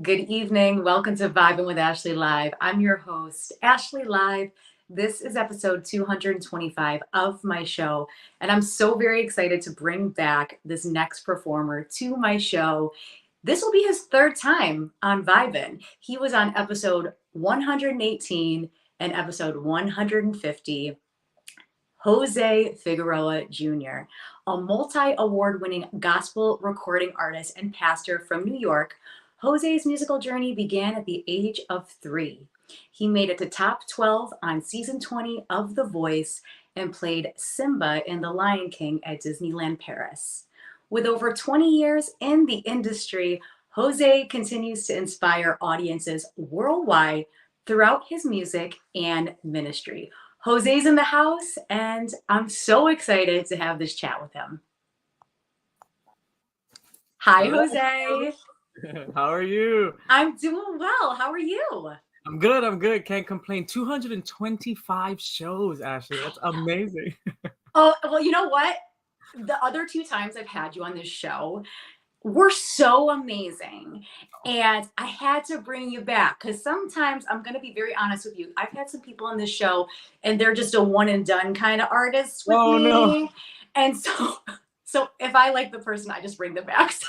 Good evening. Welcome to Vibin with Ashley Live. I'm your host, Ashley Live. This is episode 225 of my show, and I'm so very excited to bring back this next performer to my show. This will be his third time on Vibin. He was on episode 118 and episode 150. Jose Figueroa Jr., a multi award winning gospel recording artist and pastor from New York. Jose's musical journey began at the age of 3. He made it to top 12 on season 20 of The Voice and played Simba in The Lion King at Disneyland Paris. With over 20 years in the industry, Jose continues to inspire audiences worldwide throughout his music and ministry. Jose's in the house, and I'm so excited to have this chat with him. Hi, Hello. Jose. How are you? I'm doing well. How are you? I'm good. I'm good. Can't complain. 225 shows, Ashley. That's amazing. Oh, well, you know what? The other 2 times I've had you on this show were so amazing. And I had to bring you back because sometimes I'm going to be very honest with you. I've had some people on this show and they're just a one and done kind of artist with me. No. And so if I like the person, I just bring them back. So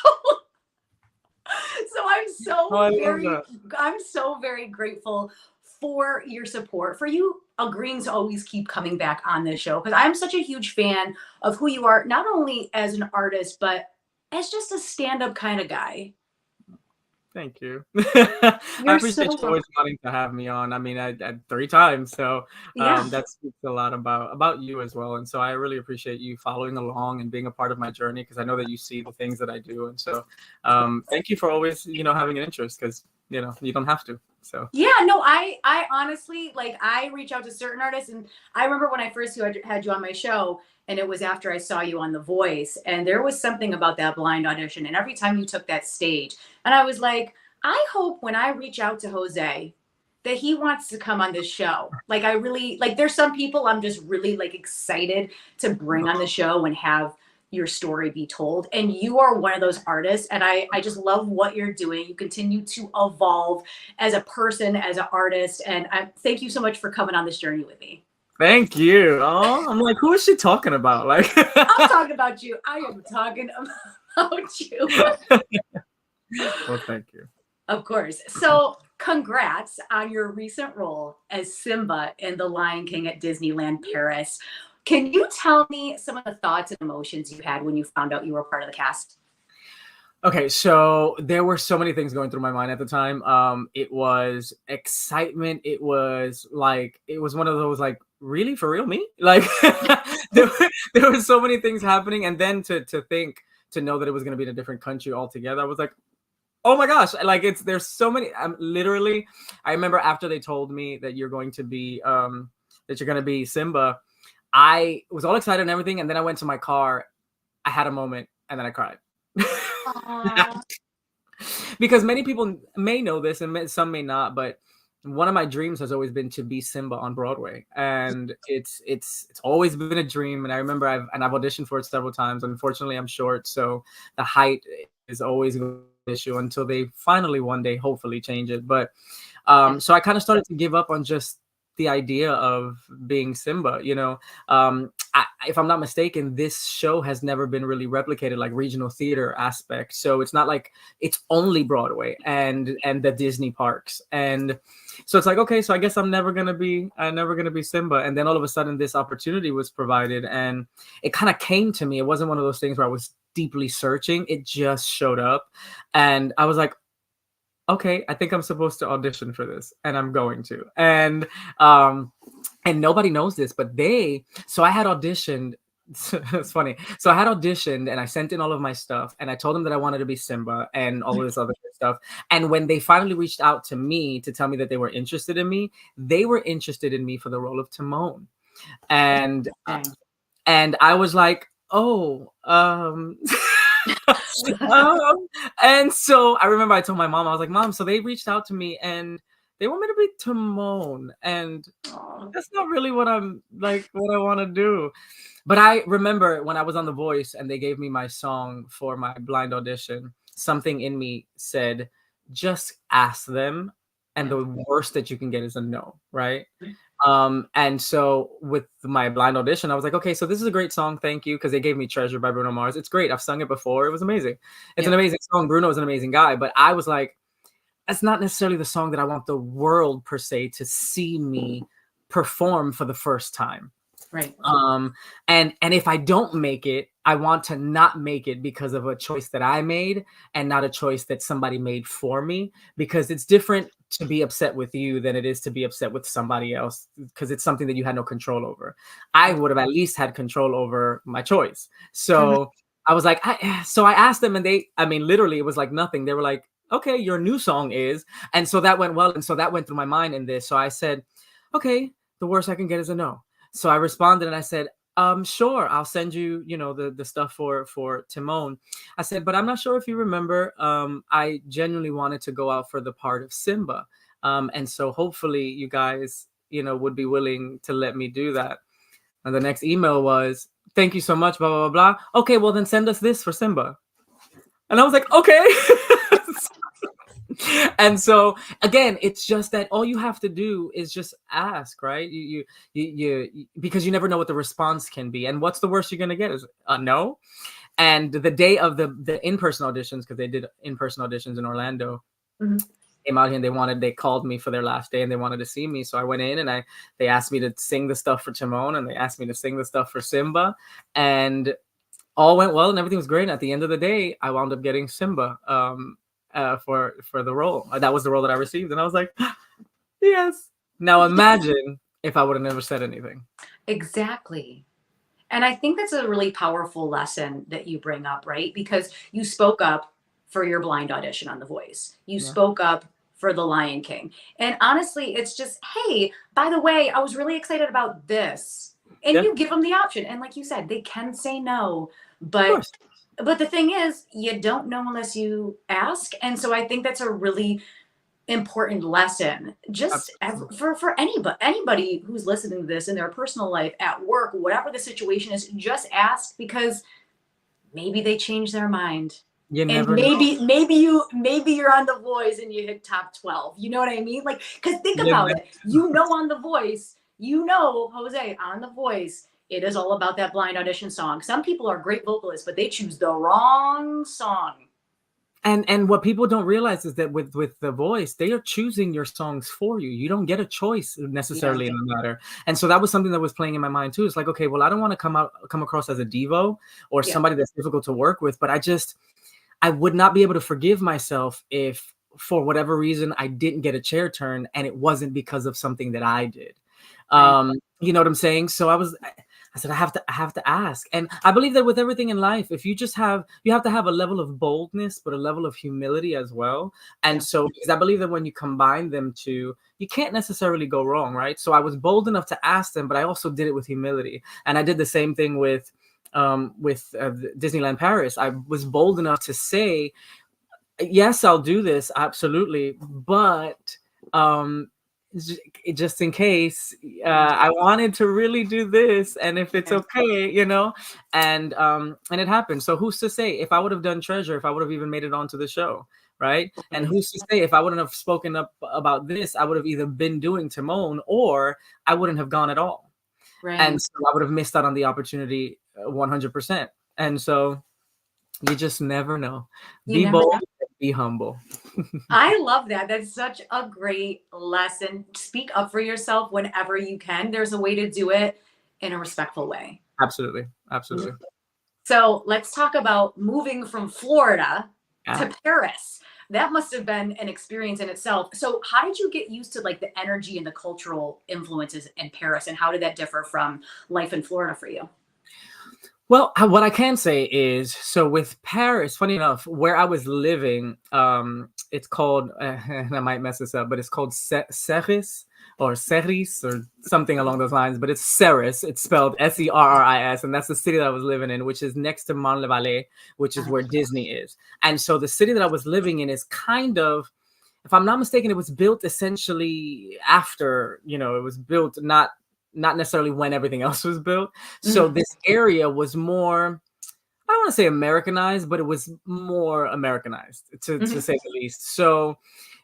I'm so very grateful for your support, for you agreeing to always keep coming back on this show, because I'm such a huge fan of who you are, not only as an artist, but as just a stand-up kind of guy. Thank you. I appreciate you always wanting to have me on. I mean, I 3 times, so that speaks a lot about you as well. And so I really appreciate you following along and being a part of my journey, because I know that you see the things that I do. And so thank you for always, having an interest, because you don't have to. So yeah, no, I honestly, like, I reach out to certain artists, and I remember when I first had you on my show, and it was after I saw you on The Voice, and there was something about that blind audition, and every time you took that stage, and I was like, I hope when I reach out to Jose that he wants to come on this show. Like, I really, like, there's some people I'm just really like excited to bring on the show and have your story be told. And you are one of those artists. And I just love what you're doing. You continue to evolve as a person, as an artist. And thank you so much for coming on this journey with me. Thank you. Oh, I'm like, who is she talking about? Like, I'm talking about you. I am talking about you. Well, thank you. Of course. So congrats on your recent role as Simba in The Lion King at Disneyland Paris. Can you tell me some of the thoughts and emotions you had when you found out you were part of the cast? Okay, so there were so many things going through my mind at the time. It was excitement. It was one of those, like, really, for real, me? Like, there were so many things happening. And then to know that it was going to be in a different country altogether, I was like, oh my gosh, like, there's so many. I remember after they told me that you're going to be Simba, I was all excited and everything. And then I went to my car, I had a moment, and then I cried. Because many people may know this and some may not, but one of my dreams has always been to be Simba on Broadway, and it's always been a dream. And I remember I've auditioned for it several times. Unfortunately, I'm short, so the height is always an issue until they finally one day hopefully change it. But so I kind of started to give up on just the idea of being Simba. If I'm not mistaken, this show has never been really replicated, like regional theater aspect. So it's not like it's only Broadway and the Disney parks. And so it's like, okay, so I guess I'm never gonna be Simba. And then all of a sudden this opportunity was provided, and it kind of came to me. It wasn't one of those things where I was deeply searching. It just showed up, and I was like, okay, I think I'm supposed to audition for this, and I'm going to. And nobody knows this, but so I had auditioned. It's funny. So I had auditioned and I sent in all of my stuff, and I told them that I wanted to be Simba and all of this other stuff. And when they finally reached out to me to tell me that they were interested in me, they were interested in me for the role of Timon. And I was like, oh, and so I remember I told my mom, I was like, Mom, so they reached out to me and they want me to be Timon, and that's not really what I want to do. But I remember when I was on The Voice and they gave me my song for my blind audition, something in me said, just ask them. And the worst that you can get is a no, right? And so with my blind audition, I was like, okay, so this is a great song. Thank you. Because they gave me Treasure by Bruno Mars. It's great. I've sung it before. It was amazing. It's an amazing song. Bruno is an amazing guy. But I was like, that's not necessarily the song that I want the world per se to see me perform for the first time. Right. And if I don't make it, I want to not make it because of a choice that I made and not a choice that somebody made for me, because it's different to be upset with you than it is to be upset with somebody else, because it's something that you had no control over. I would have at least had control over my choice. So I was like, so I asked them, and literally it was like nothing. They were like, okay, your new song is. And so that went well. And so that went through my mind in this. So I said, okay, the worst I can get is a no. So I responded and I said, sure, I'll send you, the stuff for Timon. I said, but I'm not sure if you remember, I genuinely wanted to go out for the part of Simba. And so hopefully you guys, would be willing to let me do that. And the next email was, thank you so much, blah, blah, blah, blah. Okay, well then send us this for Simba. And I was like, okay. And so again, it's just that all you have to do is just ask, right? You because you never know what the response can be. And what's the worst you're gonna get is a no. And the day of the in-person auditions, because they did in-person auditions in Orlando, came out here and they called me for their last day and they wanted to see me. So I went in and they asked me to sing the stuff for Timon and they asked me to sing the stuff for Simba, and all went well and everything was great. And at the end of the day, I wound up getting Simba. For the role. That was the role that I received. And I was like, yes. Now imagine if I would have never said anything. Exactly. And I think that's a really powerful lesson that you bring up, right? Because you spoke up for your blind audition on The Voice. You spoke up for The Lion King. And honestly, it's just, hey, by the way, I was really excited about this. And you give them the option. And like you said, they can say no, but the thing is, you don't know unless you ask. And so I think that's a really important lesson, just for anybody who's listening to this in their personal life, at work, whatever the situation is, just ask, because maybe they change their mind. You and never maybe you're on The Voice and you hit top 12. You know what I mean? Like, because think about it. On The Voice, Jose, on The Voice, it is all about that blind audition song. Some people are great vocalists, but they choose the wrong song. And what people don't realize is that with The Voice, they are choosing your songs for you. You don't get a choice necessarily in the matter. And so that was something that was playing in my mind too. It's like, okay, well, I don't want to come across as a divo or somebody that's difficult to work with, but I would not be able to forgive myself if for whatever reason I didn't get a chair turn and it wasn't because of something that I did. You know what I'm saying? So I said, I have to ask. And I believe that with everything in life, if you have to have a level of boldness, but a level of humility as well. And so, because I believe that when you combine them two, you can't necessarily go wrong, right? So I was bold enough to ask them, but I also did it with humility. And I did the same thing with Disneyland Paris. I was bold enough to say, yes, I'll do this. Absolutely. But, just in case I wanted to really do this, and if it's okay, and it happened. So who's to say if I would have done Treasure, if I would have even made it onto the show, right? And who's to say if I wouldn't have spoken up about this, I would have either been doing Timon or I wouldn't have gone at all. Right. And so I would have missed out on the opportunity 100%. And so you just never know. Be bold, be humble. I love that. That's such a great lesson. Speak up for yourself whenever you can. There's a way to do it in a respectful way. Absolutely. Absolutely. So let's talk about moving from Florida to Paris. That must have been an experience in itself. So how did you get used to like the energy and the cultural influences in Paris, and how did that differ from life in Florida for you? Well, what I can say is, so with Paris, funny enough, where I was living, it's called, and I might mess this up, but it's called Ceris or something along those lines, but it's Ceris. It's spelled Serris, and that's the city that I was living in, which is next to Mont-le-Vallée, which is where Disney is. And so the city that I was living in is kind of, if I'm not mistaken, it was built essentially after, it was built not necessarily when everything else was built. So this area was more, I don't want to say Americanized, but it was more Americanized to say the least. So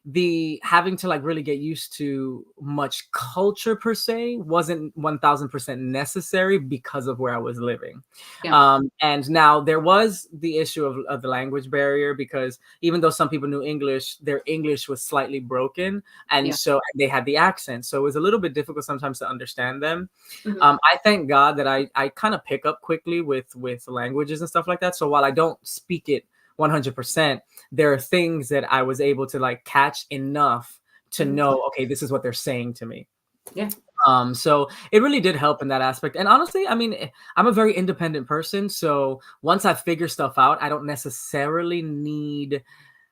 the having to like really get used to much culture per se wasn't 1000% necessary because of where I was living. Yeah. And now there was the issue of the language barrier, because even though some people knew English, their English was slightly broken. And Yeah. so they had the accent. So it was a little bit difficult sometimes to understand them. Mhm. I thank God that I kind of pick up quickly with languages and stuff like that. So while I don't speak it 100%, there are things that I was able to like catch enough to know, okay, this is what they're saying to me. Yeah. So it really did help in that aspect. And honestly, I mean, I'm a very independent person. So once I figure stuff out, I don't necessarily need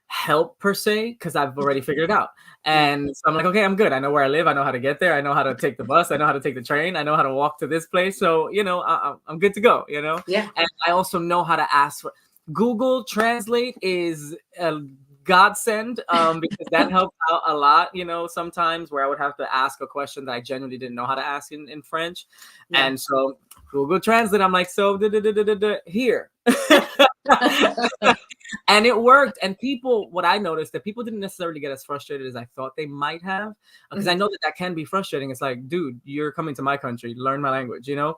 help per se, because I've already figured it out. And so I'm like, okay, I'm good. I know where I live. I know how to get there. I know how to take the bus. I know how to take the train. I know how to walk to this place. So, I'm good to go, Yeah. And I also know how to ask for Google Translate is a godsend, because that helped out a lot, sometimes where I would have to ask a question that I genuinely didn't know how to ask in French. Yeah. And so Google Translate, I'm like, so here. And it worked. And what I noticed, that people didn't necessarily get as frustrated as I thought they might have, because I know that can be frustrating. It's like, dude, you're coming to my country, learn my language, Yeah.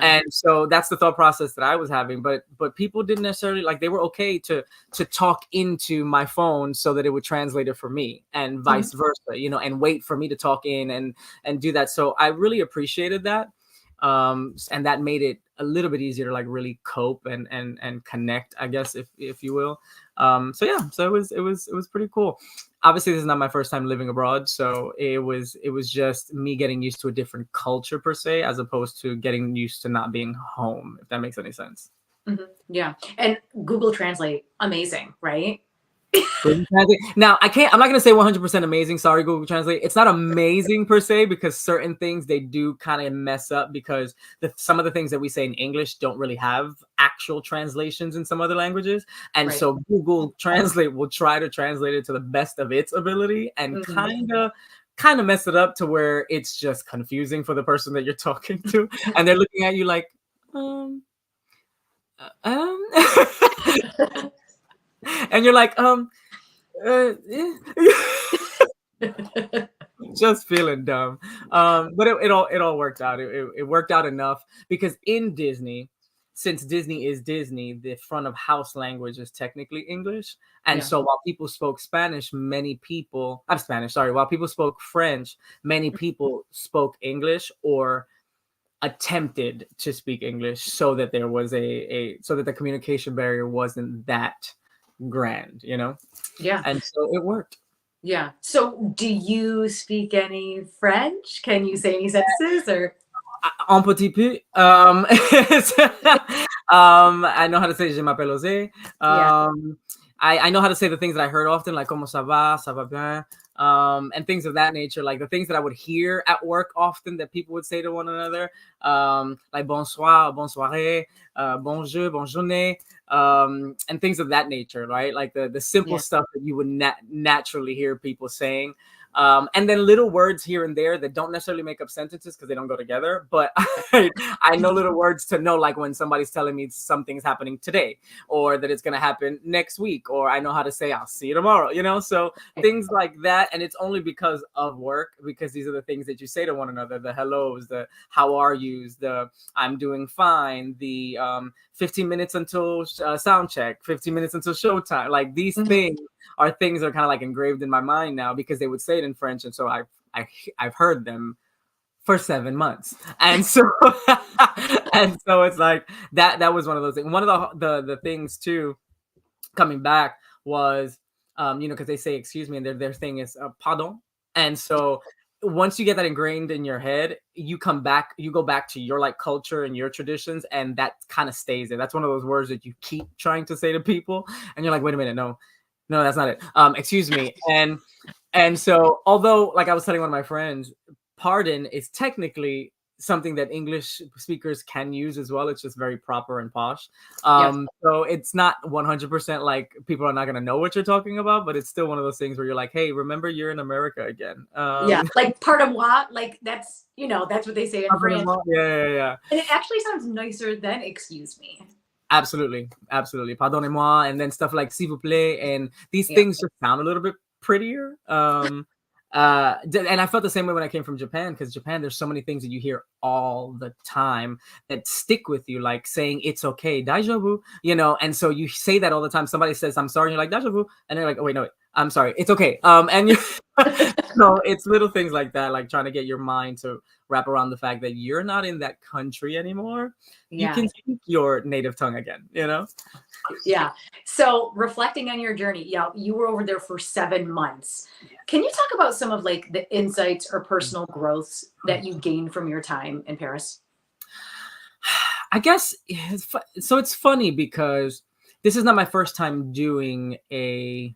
And so that's the thought process that I was having. But people didn't necessarily, like, they were okay to talk into my phone so that it would translate it for me, and vice versa, and wait for me to talk in and do that. So I really appreciated that. And that made it a little bit easier to like really cope and connect, I guess, if you will. So it was pretty cool. Obviously, this is not my first time living abroad, so it was just me getting used to a different culture per se, as opposed to getting used to not being home, if that makes any sense. Yeah. And Google Translate, amazing, right? Google Translate. Now, I'm not going to say 100% amazing. Sorry, Google Translate. It's not amazing per se, because certain things they do kind of mess up, because some of the things that we say in English don't really have actual translations in some other languages. And Right. so Google Translate will try to translate it to the best of its ability, and kind of mess it up to where it's just confusing for the person that you're talking to. And they're looking at you like, and you're like, just feeling dumb. But it all worked out. It worked out enough, because in Disney, since Disney is Disney, the front of house language is technically English. And so while people spoke Spanish, while people spoke French, many people spoke English or attempted to speak English, so that there was so that the communication barrier wasn't that grand, Yeah. And so it worked. Yeah. So do you speak any French? Can you say any sentences or? Un petit peu. I know how to say je m'appelle José. Yeah. I know how to say the things that I heard often, like comment ça va bien, and things of that nature, like the things that I would hear at work often that people would say to one another, like bonsoir, bonsoiré, bonjour, bonne journée, and things of that nature, right? Like the simple stuff that you would naturally hear people saying. And then little words here and there that don't necessarily make up sentences because they don't go together. But I know little words to know, like when somebody's telling me something's happening today, or that it's going to happen next week, or I know how to say, I'll see you tomorrow, so things like that. And it's only because of work, because these are the things that you say to one another, the hellos, the how are yous, the I'm doing fine, the 15 minutes until sound check, 15 minutes until showtime. Like these things are things that are kind of like engraved in my mind now, because they would say it in French. And so I've heard them for 7 months. And so, and so it's like, that was one of those things. One of the things too, coming back was, cause they say, excuse me, and their thing is pardon. And so once you get that ingrained in your head, you go back to your like culture and your traditions, and that kind of stays there. That's one of those words that you keep trying to say to people, and you're like, wait a minute, no, that's not it. Excuse me. And so, although, like I was telling one of my friends, pardon is technically something that English speakers can use as well. It's just very proper and posh. So it's not 100% like people are not going to know what you're talking about, but it's still one of those things where you're like, hey, remember you're in America again. Like pardon moi, like that's what they say in France. Yeah. And it actually sounds nicer than excuse me. Absolutely, absolutely. Pardonnez-moi, and then stuff like s'il vous plaît, and these Yeah. things just sound a little bit prettier. And I felt the same way when I came from Japan, because Japan, there's so many things that you hear all the time that stick with you, like saying it's okay, daijoubu, and so you say that all the time. Somebody says I'm sorry, and you're like daijoubu, and they're like, oh wait, no, wait, I'm sorry, it's okay. And you, no, it's little things like that, like trying to get your mind to wrap around the fact that you're not in that country anymore. You Yeah. can speak your native tongue again. Yeah. So reflecting on your journey, yeah, you were over there for 7 months. Can you talk about some of like the insights or personal growths that you gained from your time in Paris? I guess so. It's funny because this is not my first time doing uh,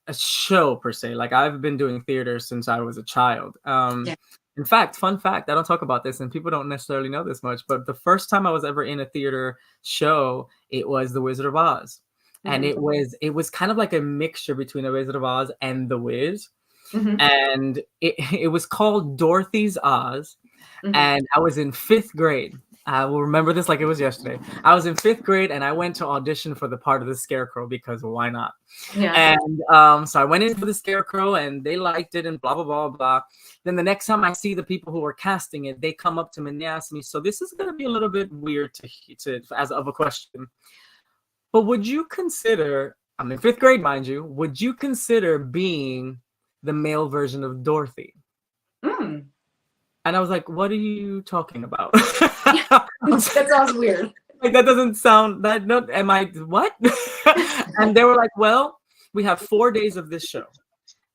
a show per se. Like, I've been doing theater since I was a child. Yeah. In fact, fun fact, I don't talk about this and people don't necessarily know this much, but the first time I was ever in a theater show, it was The Wizard of Oz. And Hmm. it was kind of like a mixture between The Wizard of Oz and The Wiz. Hmm. And it was called Dorothy's Oz. Hmm. And I was in 5th grade. I will remember this like it was yesterday. I was in 5th grade and I went to audition for the part of the Scarecrow, because why not? Yeah. And so I went in for the Scarecrow and they liked it and blah, blah, blah, blah. Then the next time I see the people who were casting it, they come up to me and they ask me, so this is going to be a little bit weird to as of a question, but would you consider, I'm in 5th grade, mind you, would you consider being the male version of Dorothy? Mm. And I was like, what are you talking about? That sounds weird. Like, that doesn't sound that, no, am I what? And they were like, well, we have 4 days of this show.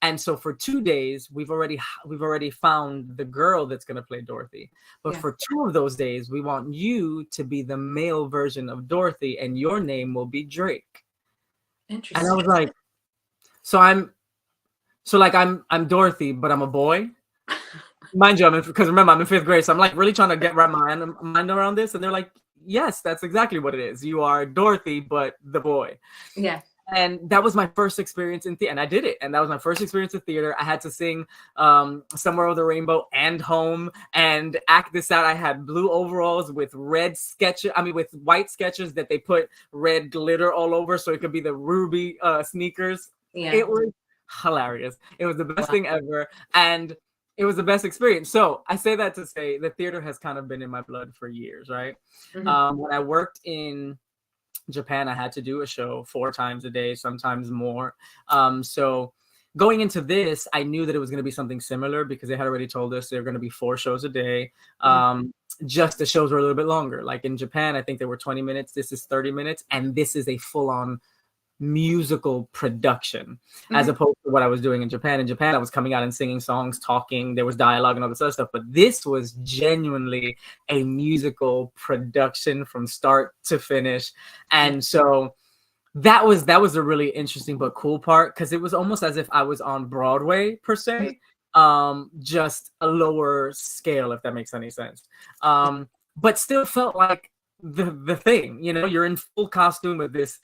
And so for 2 days, we've already found the girl that's going to play Dorothy. But Yeah. for 2 of those days, we want you to be the male version of Dorothy, and your name will be Drake. And I Interesting. was like, so I'm Dorothy, but I'm a boy. Mind you, because remember, I'm in 5th grade, so I'm like really trying to wrap my mind around this. And they're like, yes, that's exactly what it is. You are Dorothy, but the boy. Yeah. And that was my first experience in theater, and I did it. And that was my first experience in theater. I had to sing Somewhere Over the Rainbow and Home and act this out. I had blue overalls with with white sketches that they put red glitter all over, so it could be the ruby sneakers. Yeah. It was hilarious. It was the best Wow. thing ever. And it was the best experience. So I say that to say the theater has kind of been in my blood for years, right? Mhm. When I worked in Japan, I had to do a show 4 times a day, sometimes more. So going into this, I knew that it was going to be something similar, because they had already told us there were going to be 4 shows a day. Just the shows were a little bit longer. Like in Japan, I think they were 20 minutes. This is 30 minutes. And this is a full-on musical production, as Mhm. opposed to what I was doing in Japan. In Japan, I was coming out and singing songs, talking, there was dialogue and all this other stuff, but this was genuinely a musical production from start to finish. And so that was a really interesting but cool part, because it was almost as if I was on Broadway per se, just a lower scale, if that makes any sense. But still felt like the thing, you're in full costume with this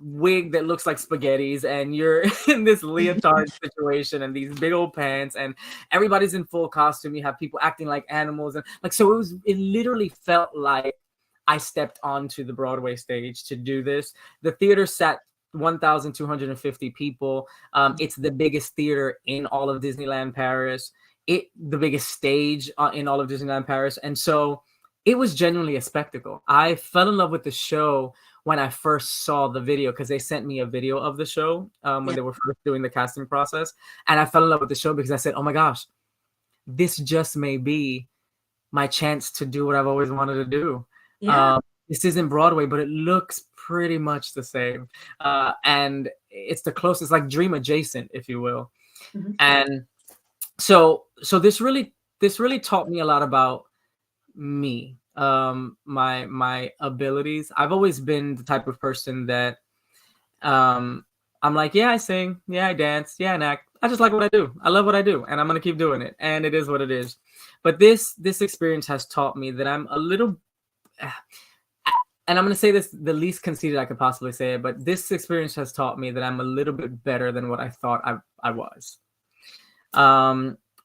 wig that looks like spaghettis, and you're in this leotard situation and these big old pants, and everybody's in full costume. You have people acting like animals, and like, so it literally felt like I stepped onto the Broadway stage to do this. The theater sat 1,250 people. It's the biggest theater in all of Disneyland Paris. The biggest stage in all of Disneyland Paris. And so it was genuinely a spectacle. I fell in love with the show when I first saw the video, because they sent me a video of the show when they were first doing the casting process. And I fell in love with the show because I said, oh my gosh, this just may be my chance to do what I've always wanted to do. Yeah. This isn't Broadway, but it looks pretty much the same. And it's the closest, like dream adjacent, if you will. Mhm. And so this really taught me a lot about me, my abilities. I've always been the type of person that I'm like, yeah, I sing, yeah, I dance, yeah, and act. I just like what I do. I love what I do, and I'm gonna keep doing it. And it is what it is. But this experience has taught me that I'm a little, and I'm gonna say this the least conceited I could possibly say it, but this experience has taught me that I'm a little bit better than what I thought I was.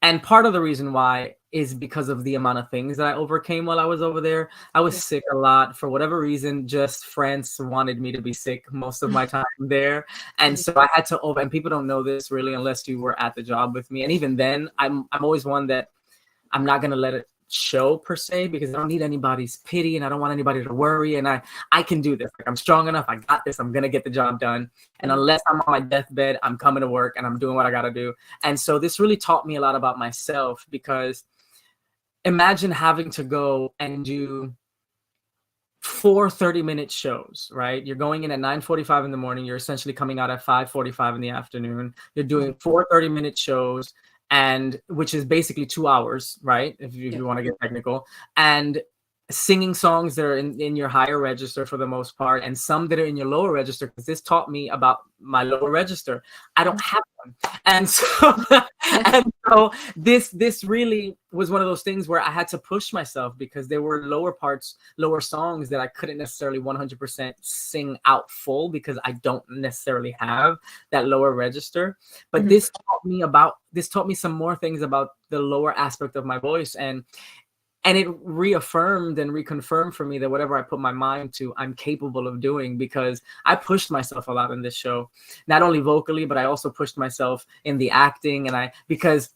And part of the reason why is because of the amount of things that I overcame while I was over there. I was sick a lot for whatever reason. Just France wanted me to be sick most of my time there. And so I had to over, and people don't know this really unless you were at the job with me. And even then, I'm always one that I'm not going to let it show per se, because I don't need anybody's pity and I don't want anybody to worry. And I can do this. Like, I'm strong enough. I got this. I'm going to get the job done. And unless I'm on my deathbed, I'm coming to work and I'm doing what I got to do. And so this really taught me a lot about myself, because imagine having to go and do 4 30-minute shows, right? You're going in at 9:45 in the morning. You're essentially coming out at 5:45 in the afternoon. You're doing 4 30-minute shows, and which is basically 2 hours, right? If you want to get technical, and singing songs that are in your higher register for the most part, and some that are in your lower register, because this taught me about my lower register. I don't have one. And so this really was one of those things where I had to push myself, because there were lower songs that I couldn't necessarily 100% sing out full, because I don't necessarily have that lower register. But this taught me some more things about the lower aspect of my voice, and it reaffirmed and reconfirmed for me that whatever I put my mind to, I'm capable of doing, because I pushed myself a lot in this show, not only vocally, but I also pushed myself in the acting. Because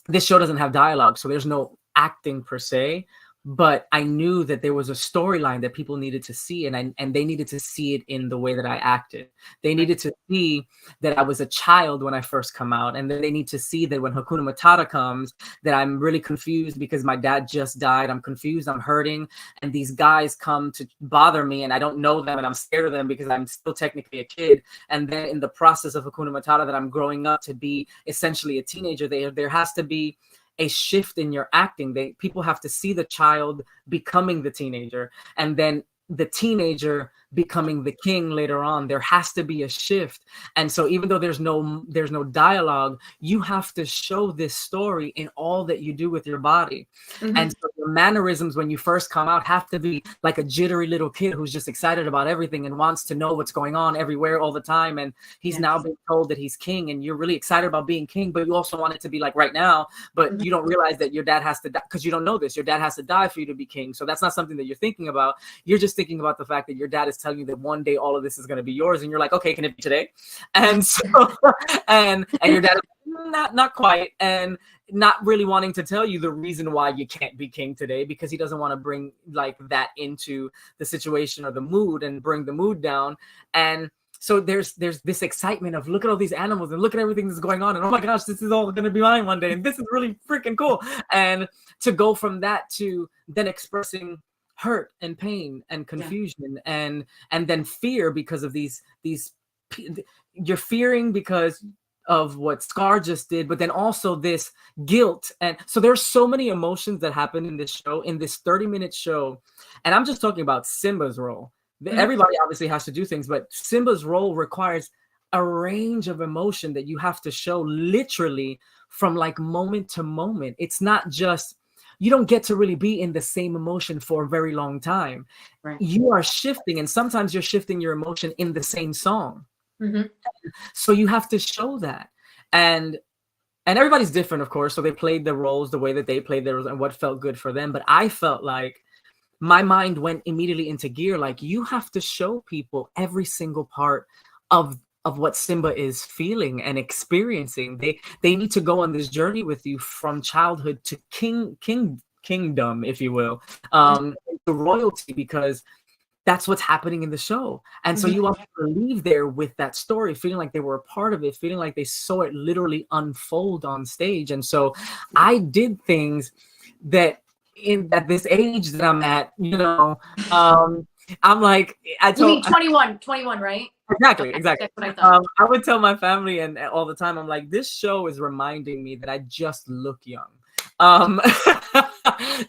this show doesn't have dialogue, so there's no acting per se, but I knew that there was a storyline that people needed to see, and they needed to see it in the way that I acted. They needed to see that I was a child when I first come out, and then they need to see that when Hakuna Matata comes, that I'm really confused because my dad just died. I'm confused, I'm hurting, and these guys come to bother me, and I don't know them, and I'm scared of them because I'm still technically a kid. And then in the process of Hakuna Matata, that I'm growing up to be essentially a teenager, there has to be a shift in your acting. People have to see the child becoming the teenager, and then the teenager becoming the king later on. There has to be a shift. And so even though there's no dialogue, you have to show this story in all that you do with your body. And so your mannerisms when you first come out have to be like a jittery little kid who's just excited about everything and wants to know what's going on everywhere all the time. And he's now being told that he's king, and you're really excited about being king, but you also want it to be like right now, but you don't realize that your dad has to die, because you don't know this. Your dad has to die for you to be king. So that's not something that you're thinking about. You're just thinking about the fact that your dad is telling you that one day all of this is going to be yours, and you're like, okay, can it be today? And so and your dad is not quite, and not really wanting to tell you the reason why you can't be king today, because he doesn't want to bring like that into the situation or the mood and bring the mood down. And so there's this excitement of, look at all these animals and look at everything that's going on, and oh my gosh, this is all going to be mine one day, and this is really freaking cool. And to go from that to then expressing hurt and pain and confusion and then fear because of these you're fearing because of what Scar just did, but then also this guilt. And so there's so many emotions that happen in this show, in this 30-minute show. And I'm just talking about Simba's role. Everybody obviously has to do things, but Simba's role requires a range of emotion that you have to show literally from like moment to moment. It's not just, you don't get to really be in the same emotion for a very long time. Right. You are shifting, and sometimes you're shifting your emotion in the same song. So you have to show that. And everybody's different, of course. So they played the roles the way that they played their roles and what felt good for them. But I felt like my mind went immediately into gear. Like, you have to show people every single part of what Simba is feeling and experiencing. They need to go on this journey with you from childhood to kingdom, if you will, to royalty, because that's what's happening in the show. And so you want to leave there with that story, feeling like they were a part of it, feeling like they saw it literally unfold on stage. And so I did things that at this age that I'm at, I'm like, you mean 21, right? Exactly. That's what I thought. I would tell my family and all the time, I'm like, this show is reminding me that I just look young.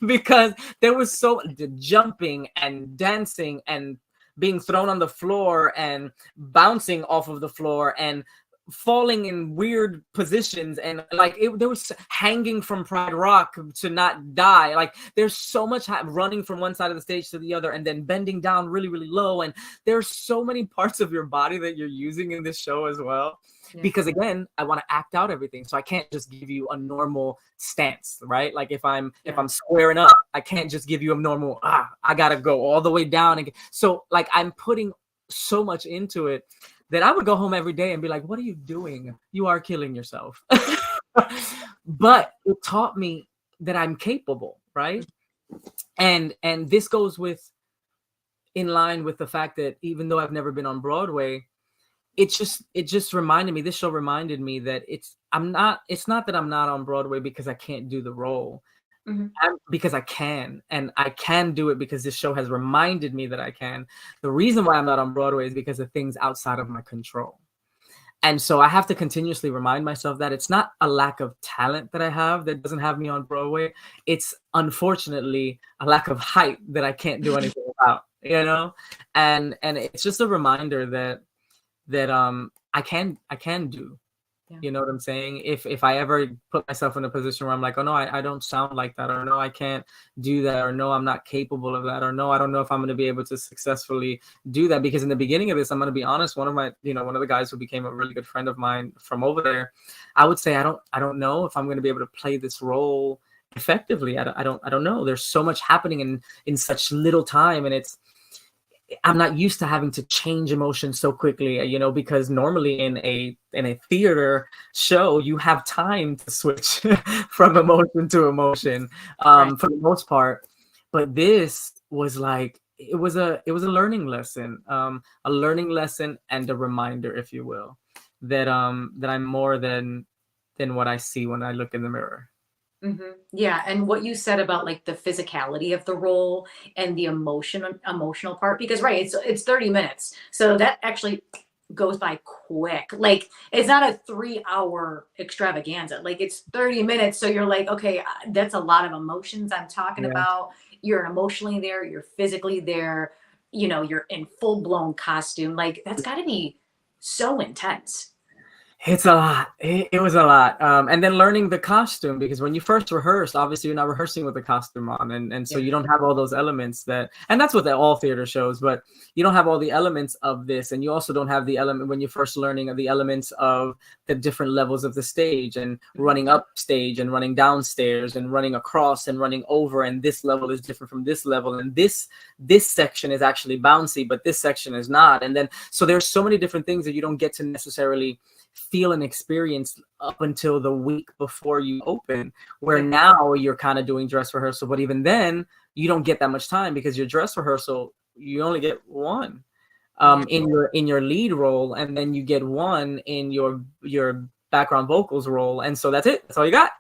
Because there was so jumping and dancing and being thrown on the floor and bouncing off of the floor and falling in weird positions, and like there was hanging from Pride Rock to not die. Like there's so much running from one side of the stage to the other, and then bending down really, really low. And there's so many parts of your body that you're using in this show as well. Yeah. Because again, I want to act out everything, so I can't just give you a normal stance, right? Like if I'm squaring up, I can't just give you a normal. I gotta go all the way down, and so like I'm putting so much into it that I would go home every day and be like, what are you doing? You are killing yourself. But it taught me that I'm capable, right? And this goes in line with the fact that even though I've never been on Broadway, it just reminded me, this show reminded me that it's not that I'm not on Broadway because I can't do the role. Because I can, and I can do it because this show has reminded me that I can. The reason why I'm not on Broadway is because of things outside of my control. And so I have to continuously remind myself that it's not a lack of talent that I have that doesn't have me on Broadway. It's unfortunately a lack of height that I can't do anything about, you know? And it's just a reminder that I can do. You know what I'm saying? If I ever put myself in a position where I'm like, oh no, I don't sound like that, or no, I can't do that, or no, I'm not capable of that, or no, I don't know if I'm going to be able to successfully do that. Because in the beginning of this, I'm going to be honest, one of the guys who became a really good friend of mine from over there, I would say, I don't know if I'm going to be able to play this role effectively. I don't know. There's so much happening in such little time, and I'm not used to having to change emotions so quickly, you know, because normally in a theater show, you have time to switch from emotion to emotion, right, for the most part. But this was like, it was a learning lesson, and a reminder, if you will, that I'm more than what I see when I look in the mirror. Yeah, and what you said about like the physicality of the role and the emotional part, because right, it's 30 minutes, so that actually goes by quick. Like it's not a 3-hour extravaganza. Like it's 30 minutes, so you're like, okay, that's a lot of emotions I'm talking about. You're emotionally there, you're physically there. You know, you're in full blown costume. Like that's got to be so intense. It's a lot. It was a lot. And then learning the costume, because when you first rehearse, obviously you're not rehearsing with the costume on. And so you don't have all those elements and that's what all theater shows, but you don't have all the elements of this. And you also don't have the element when you're first learning of the elements of the different levels of the stage, and running up stage and running downstairs and running across and running over. And this level is different from this level. And this section is actually bouncy, but this section is not. And then, so there's so many different things that you don't get to necessarily feel and experience up until the week before you open, where now you're kind of doing dress rehearsal, but even then you don't get that much time, because your dress rehearsal, you only get one in your lead role, and then you get one in your background vocals role, and so that's it. That's all you got.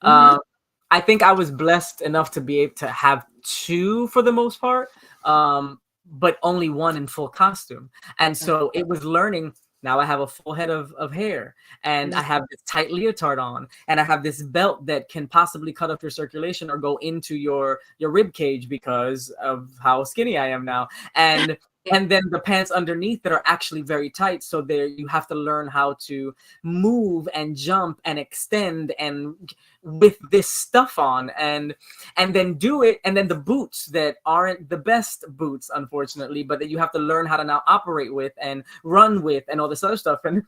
I think I was blessed enough to be able to have two for the most part, but only one in full costume. And so it was learning. Now I have a full head of hair, and I have this tight leotard on, and I have this belt that can possibly cut off your circulation or go into your rib cage because of how skinny I am now. And then the pants underneath that are actually very tight. So there you have to learn how to move and jump and extend and with this stuff on, and then do it. And then the boots that aren't the best boots, unfortunately, but that you have to learn how to now operate with and run with and all this other stuff. And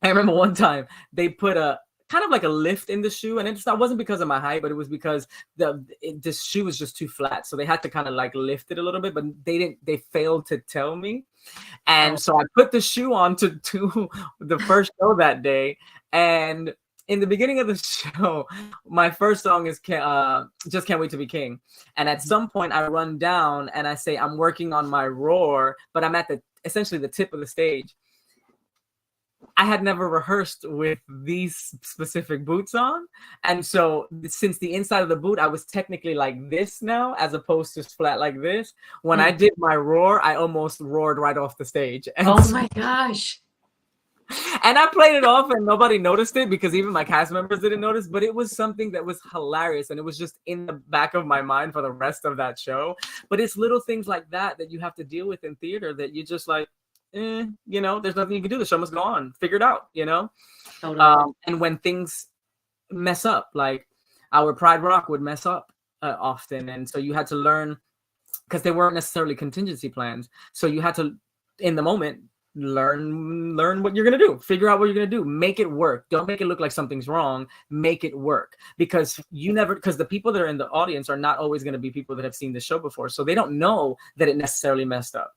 I remember one time they put a kind of like a lift in the shoe, and it wasn't because of my height, but it was because this shoe was just too flat, so they had to kind of like lift it a little bit, but they failed to tell me. And so I put the shoe on to the first show that day, and in the beginning of the show, my first song is Just Can't Wait to Be King. And at some point I run down and I say I'm working on my roar, but I'm at essentially the tip of the stage. I had never rehearsed with these specific boots on. And so since the inside of the boot, I was technically like this now, as opposed to flat like this. When I did my roar, I almost roared right off the stage. And my gosh. And I played it off and nobody noticed it, because even my cast members didn't notice, but it was something that was hilarious. And it was just in the back of my mind for the rest of that show. But it's little things like that you have to deal with in theater that you just like, there's nothing you can do. The show must go on. Figure it out, Totally. And when things mess up, like our Pride Rock would mess up often, and so you had to learn, because they weren't necessarily contingency plans. So you had to, in the moment, learn what you're gonna do, figure out what you're gonna do, make it work. Don't make it look like something's wrong. Make it work, because the people that are in the audience are not always gonna be people that have seen the show before, so they don't know that it necessarily messed up.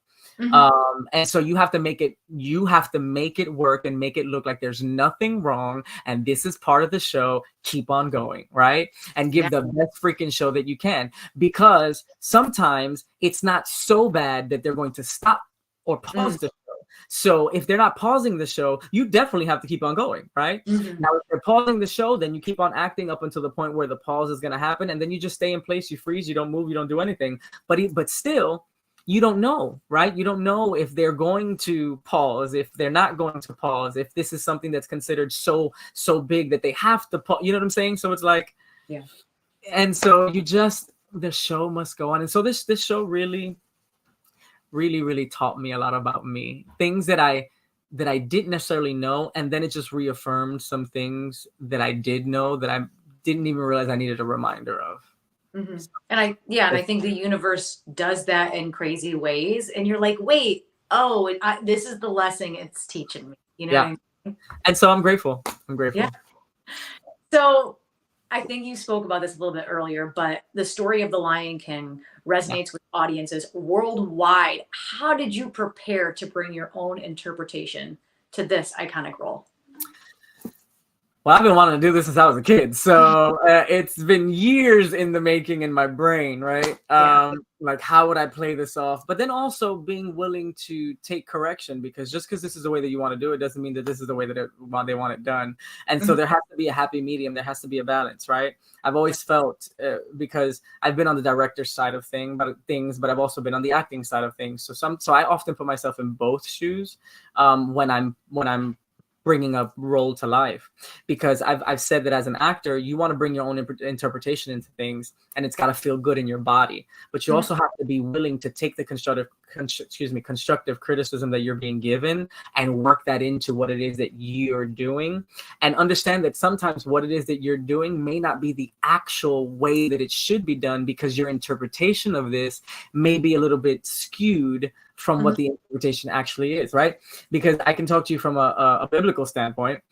And so you have to make it work and make it look like there's nothing wrong, and this is part of the show. Keep on going, right? And give the best freaking show that you can, because sometimes it's not so bad that they're going to stop or pause the show. So if they're not pausing the show, you definitely have to keep on going, right? Now, if they're pausing the show, then you keep on acting up until the point where the pause is going to happen, and then you just stay in place, you freeze, you don't move, you don't do anything. But still, you don't know, right? You don't know if they're going to pause, if they're not going to pause, if this is something that's considered so big that they have to pause. You know what I'm saying? So it's like, and so the show must go on. And so this show really, really, really taught me a lot about me, things that I didn't necessarily know, and then it just reaffirmed some things that I did know that I didn't even realize I needed a reminder of. And I think the universe does that in crazy ways, and you're like, wait, this is the lesson it's teaching me, what I mean? And so I'm grateful. So I think you spoke about this a little bit earlier, but the story of the Lion King resonates with audiences worldwide. How did you prepare to bring your own interpretation to this iconic role? Well, I've been wanting to do this since I was a kid, so it's been years in the making in my brain, right? Like, how would I play this off? But then also being willing to take correction, because just because this is the way that you want to do it doesn't mean that this is the way that they want it done. And so there has to be a happy medium. There has to be a balance, right? I've always felt, because I've been on the director side of things, but I've also been on the acting side of things. So I often put myself in both shoes when I'm bringing a role to life, because I've said that as an actor, you want to bring your own interpretation into things, and it's got to feel good in your body, but you also have to be willing to take the constructive criticism that you're being given and work that into what it is that you're doing, and understand that sometimes what it is that you're doing may not be the actual way that it should be done, because your interpretation of this may be a little bit skewed from what the interpretation actually is, right? Because I can talk to you from a biblical standpoint,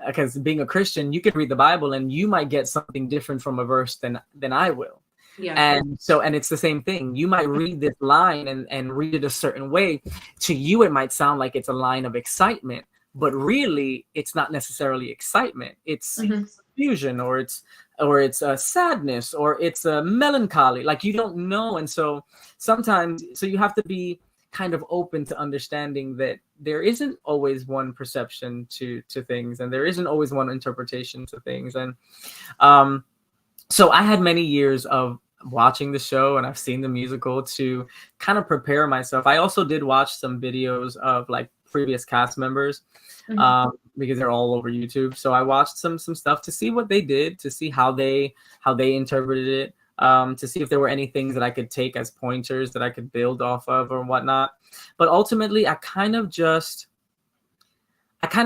because being a Christian, you can read the Bible and you might get something different from a verse than I will. And it's the same thing. You might read this line and read it a certain way. To you, it might sound like it's a line of excitement, but really it's not necessarily excitement. It's confusion, or it's a sadness, or it's a melancholy. Like, you don't know. And so sometimes, you have to be kind of open to understanding that there isn't always one perception to things, and there isn't always one interpretation to things. And so I had many years of watching the show, and I've seen the musical to kind of prepare myself. I also did watch some videos of like previous cast members, because they're all over YouTube. So I watched some stuff to see what they did, to see how they interpreted it, to see if there were any things that I could take as pointers that I could build off of or whatnot. But ultimately, I kind of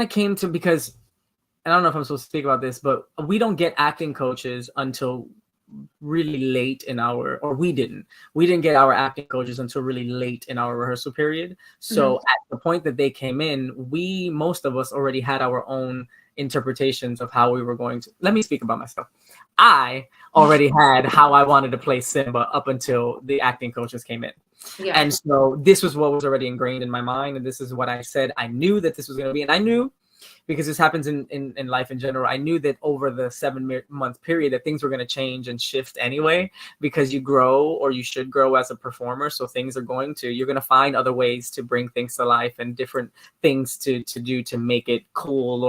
came to, because I don't know if I'm supposed to speak about this, but we don't get acting coaches until really late in we didn't get our acting coaches until really late in our rehearsal period. So at the point that they came in, most of us already had our own interpretations of how we were going to. Let me speak about myself. I already had how I wanted to play Simba up until the acting coaches came in. And so this was what was already ingrained in my mind, and this is what I said. I knew that this was going to be, and I knew, because this happens in life in general, I knew that over the 7-month period that things were going to change and shift anyway, because you grow, or you should grow as a performer. So you're going to find other ways to bring things to life, and different things to do to make it cool,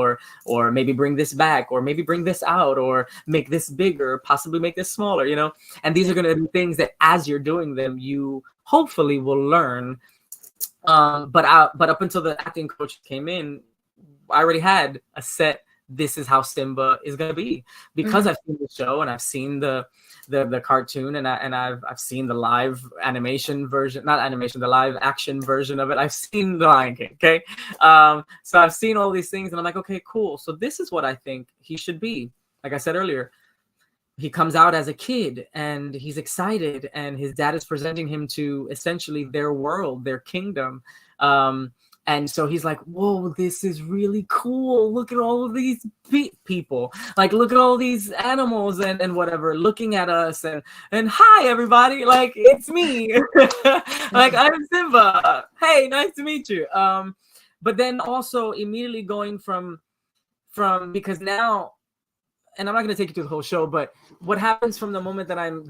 or maybe bring this back, or maybe bring this out, or make this bigger, possibly make this smaller, and these are going to be things that as you're doing them, you hopefully will learn. But up until the acting coach came in, I already had a set this is how Simba is gonna be, because I've seen the show and I've seen the cartoon, and I've seen the live animation version, not animation, the live action version of it. I've seen The Lion King. Okay, so I've seen all these things, and I'm like, okay, cool. So this is what I think he should be. Like I said earlier, he comes out as a kid and he's excited, and his dad is presenting him to essentially their world, their kingdom. And so he's like, whoa, this is really cool. Look at all of these people. Like, look at all these animals and whatever looking at us. And hi, everybody. Like, it's me. Like, I'm Simba. Hey, nice to meet you. But then also immediately going from because now, and I'm not going to take you to the whole show, but what happens from the moment that I'm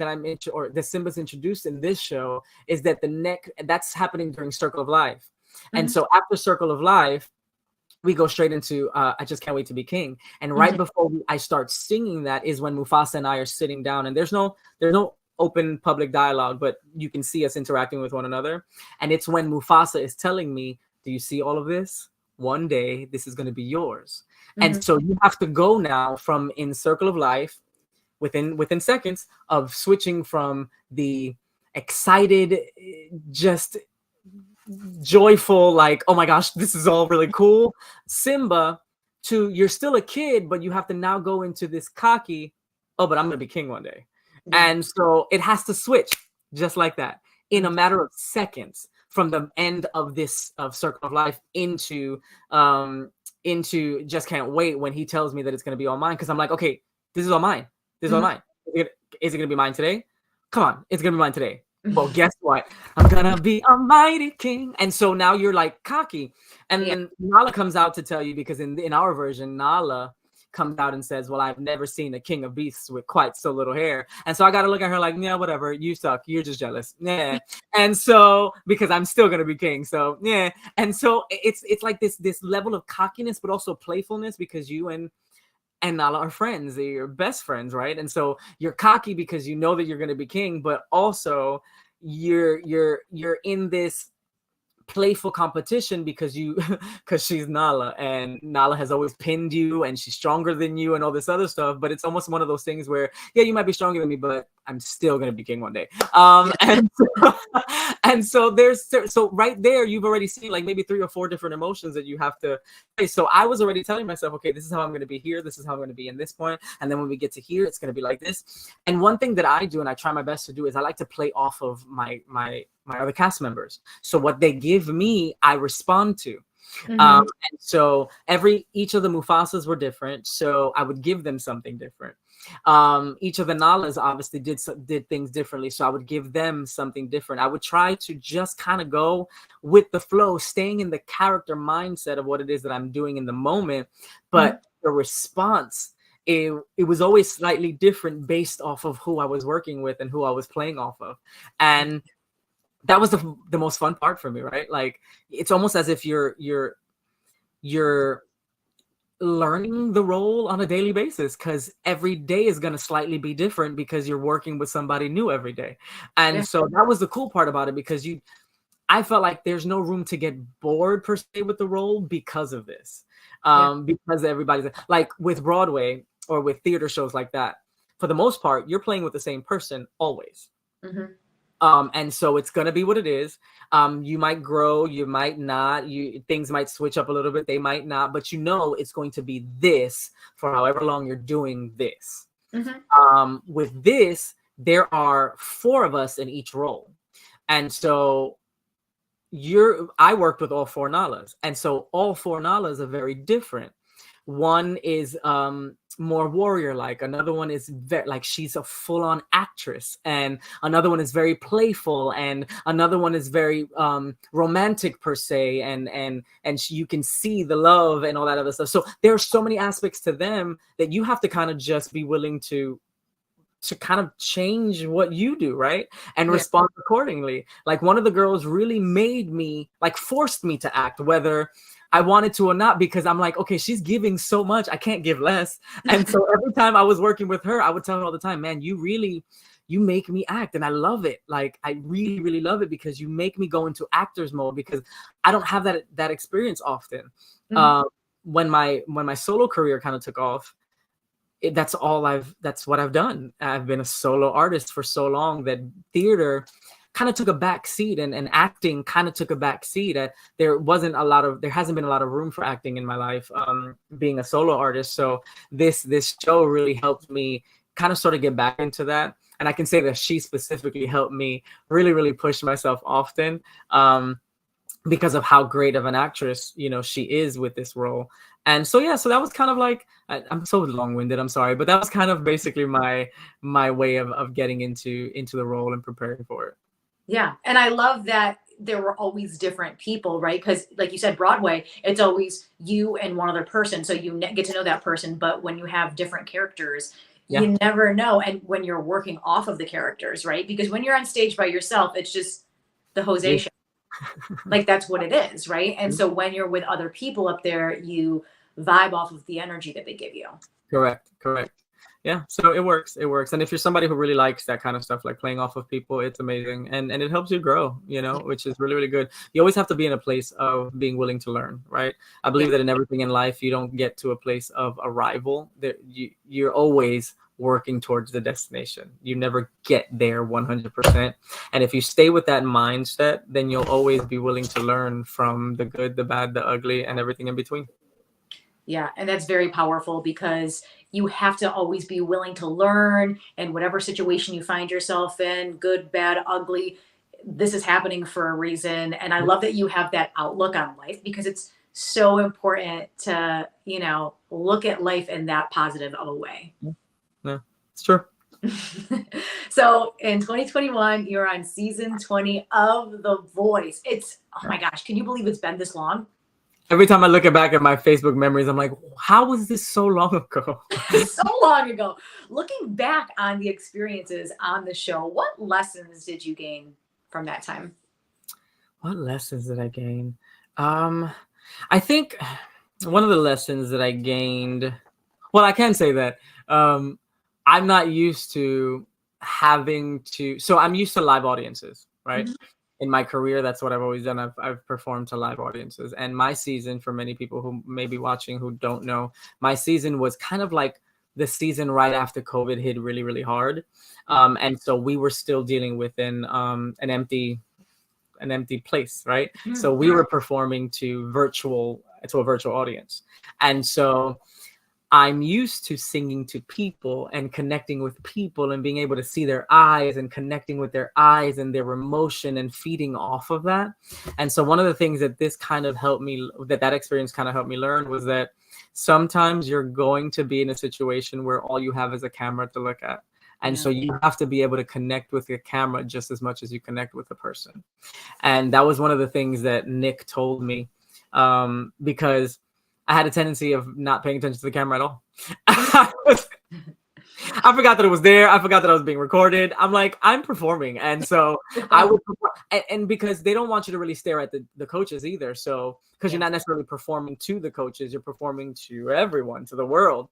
or the Simba's introduced in this show is that that's happening during Circle of Life. And so after Circle of Life, we go straight into I Just Can't Wait to Be King. And right before I start singing that is when Mufasa and I are sitting down, and there's no open public dialogue, but you can see us interacting with one another. And it's when Mufasa is telling me, do you see all of this? One day this is going to be yours. And so you have to go now from in Circle of Life within seconds of switching from the excited, just joyful, like, oh my gosh, this is all really cool, Simba, to you're still a kid, but you have to now go into this cocky, oh, but I'm gonna be king one day. And so it has to switch just like that in a matter of seconds from the end of Circle of Life into Just Can't Wait, when he tells me that it's gonna be all mine, because I'm like, okay, this is all mine. This is all mine. Is it gonna be mine today? Come on, it's gonna be mine today. Well, guess what? I'm gonna be a mighty king. And so now you're like cocky. And then Nala comes out to tell you, because in our version, Nala comes out and says, well, I've never seen a king of beasts with quite so little hair. And so I got to look at her like, yeah, whatever. You suck. You're just jealous. Yeah. And so, because I'm still going to be king. So, yeah. And so it's like this level of cockiness, but also playfulness, because you and Nala are friends. They're your best friends, right? And so you're cocky because you know that you're going to be king, but also you're in this playful competition because she's Nala, and Nala has always pinned you, and she's stronger than you and all this other stuff. But it's almost one of those things where, yeah, you might be stronger than me, but I'm still gonna be king one day. And so so right there, you've already seen like maybe 3 or 4 different emotions that you have to face. So I was already telling myself, okay, this is how I'm gonna be here, this is how I'm gonna be in this point, and then when we get to here, it's gonna be like this. And one thing that I do, and I try my best to do, is I like to play off of my other cast members. So what they give me, I respond to. And so each of the Mufasas were different, so I would give them something different. Each of the Nalas obviously did things differently, so I would give them something different. I would try to just kind of go with the flow, staying in the character mindset of what it is that I'm doing in the moment, but the response, it was always slightly different based off of who I was working with and who I was playing off of. And that was the most fun part for me, right? Like, it's almost as if you're learning the role on a daily basis, because every day is going to slightly be different because you're working with somebody new every day. And so that was the cool part about it, because I felt like there's no room to get bored per se with the role because of this. Because everybody's like, with Broadway or with theater shows like that, for the most part, you're playing with the same person always. And so it's going to be what it is. You might grow, you might not, things might switch up a little bit, they might not, but it's going to be this for however long you're doing this. With this, there are 4 of us in each role. And so I worked with all 4 Nalas. And so all 4 Nalas are very different. One is more warrior-like. Another one is like she's a full-on actress, and another one is very playful, and another one is very romantic per se, and you can see the love and all that other stuff. So there are so many aspects to them that you have to kind of just be willing to kind of change what you do, right? And respond accordingly. Like, one of the girls really forced me to act, whether I wanted to or not, because I'm like, okay, she's giving so much, I can't give less. And so every time I was working with her, I would tell her all the time, man, you make me act, and I love it. Like, I really, really love it, because you make me go into actor's mode, because I don't have that experience often. when my solo career kind of took off, that's what I've done. I've been a solo artist for so long that theater kind of took a back seat, and acting kind of took a back seat. There hasn't been a lot of room for acting in my life, being a solo artist. So this show really helped me kind of sort of get back into that. And I can say that she specifically helped me really, really push myself often, because of how great of an actress, she is with this role. And so, yeah, so that was kind of like, I'm so long-winded, I'm sorry, but that was kind of basically my way of getting into the role and preparing for it. Yeah. And I love that there were always different people, right? Because like you said, Broadway, it's always you and one other person. So you get to know that person. But when you have different characters, Yeah. you never know. And when you're working off of the characters, right? Because when you're on stage by yourself, it's just the Jose show. Like that's what it is, right? And so when you're with other people up there, you vibe off of the energy that they give you. Correct. Yeah, so it works. And if you're somebody who really likes that kind of stuff, like playing off of people, it's amazing, and it helps you grow, which is really, really good. You always have to be in a place of being willing to learn, right? I believe that in everything in life, you don't get to a place of arrival. That you're always working towards the destination. You never get there 100%. And if you stay with that mindset, then you'll always be willing to learn from the good, the bad, the ugly, and everything in between. Yeah, and that's very powerful because you have to always be willing to learn, and whatever situation you find yourself in, good, bad, ugly, this is happening for a reason. And I love that you have that outlook on life, because it's so important to, look at life in that positive of a way. Yeah, it's true. So in 2021, you're on season 20 of The Voice. Oh my gosh, can you believe it's been this long? Every time I look back at my Facebook memories, I'm like, how was this so long ago? So long ago. Looking back on the experiences on the show, what lessons did you gain from that time? What lessons did I gain? I think one of the lessons that I gained, well, I can say that I'm not used to so I'm used to live audiences, right? Mm-hmm. In my career, that's what I've always done. I've performed to live audiences. And my season, for many people who may be watching who don't know, my season was kind of like the season right after COVID hit really, really hard. And so we were still dealing with an empty place, right? Mm-hmm. So we were performing to a virtual audience. And so I'm used to singing to people and connecting with people and being able to see their eyes and connecting with their eyes and their emotion and feeding off of that. And so one of the things that this kind of helped me, that experience kind of helped me learn, was that sometimes you're going to be in a situation where all you have is a camera to look at. And so you have to be able to connect with your camera just as much as you connect with the person. And that was one of the things that Nick told me, because I had a tendency of not paying attention to the camera at all. I forgot that it was there. I forgot that I was being recorded. I'm like, I'm performing. And so I would perform. And because they don't want you to really stare at the coaches either. So, because you're not necessarily performing to the coaches, you're performing to everyone, to the world.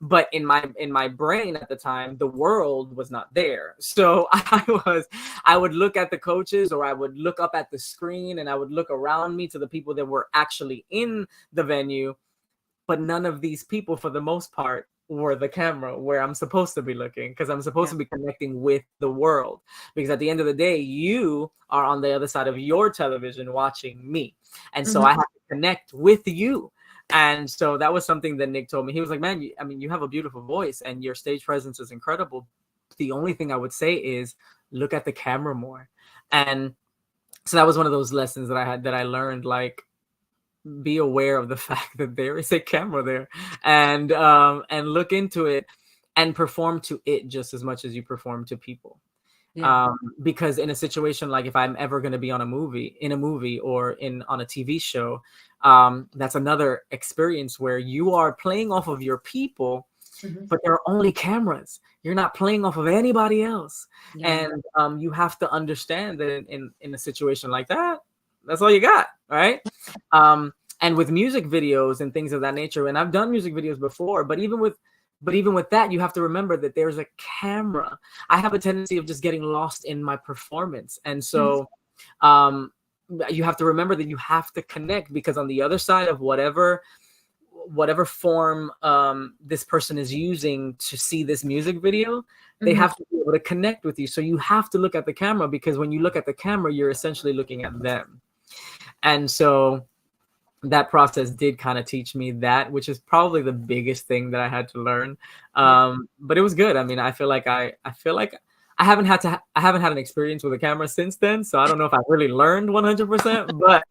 But in my brain at the time, the world was not there. So I would look at the coaches, or I would look up at the screen, and I would look around me to the people that were actually in the venue. But none of these people, for the most part, were the camera where I'm supposed to be looking, because I'm supposed to be connecting with the world. Because at the end of the day, you are on the other side of your television watching me. And so I have to connect with you. And so that was something that Nick told me. He was like, man, you have a beautiful voice and your stage presence is incredible. The only thing I would say is look at the camera more. And so that was one of those lessons that I learned, like, be aware of the fact that there is a camera there, and look into it and perform to it just as much as you perform to people. Yeah. Because in a situation like, if I'm ever going to be in a movie or on a TV show, that's another experience where you are playing off of your people, but there are only cameras. You're not playing off of anybody else. Yeah. And you have to understand that in a situation like that, that's all you got, right? And with music videos and things of that nature, and I've done music videos before, but even with that, you have to remember that there's a camera. I have a tendency of just getting lost in my performance. And so, you have to remember that you have to connect, because on the other side of whatever form this person is using to see this music video, they have to be able to connect with you. So you have to look at the camera, because when you look at the camera, you're essentially looking at them. And so that process did kind of teach me that, which is probably the biggest thing that I had to learn. But it was good. I mean, I feel like I haven't had an experience with a camera since then, so I don't know if I really learned 100%, but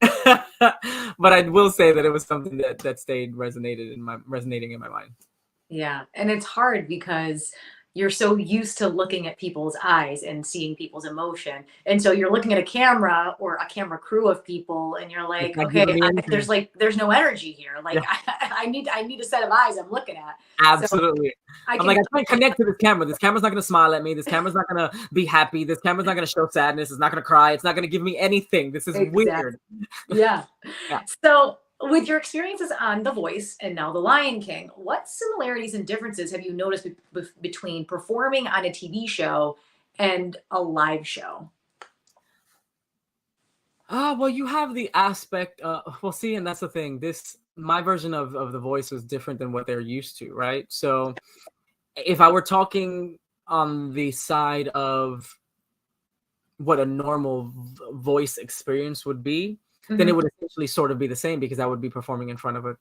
but I will say that it was something that stayed resonating in my mind. Yeah. And it's hard because you're so used to looking at people's eyes and seeing people's emotion. And so you're looking at a camera or a camera crew of people and you're like, okay, there's no energy here. Like I need a set of eyes I'm looking at. Absolutely. So I can't connect to this camera. This camera's not going to smile at me. This camera's not going to be happy. This camera's not going to show sadness. It's not going to cry. It's not going to give me anything. This is weird. Yeah. So with your experiences on The Voice and now The Lion King, what similarities and differences have you noticed between performing on a TV show and a live show? Well, you have the aspect, see, and that's the thing. My version of The Voice was different than what they're used to, right? So if I were talking on the side of what a normal voice experience would be, then it would essentially sort of be the same, because I would be performing in front of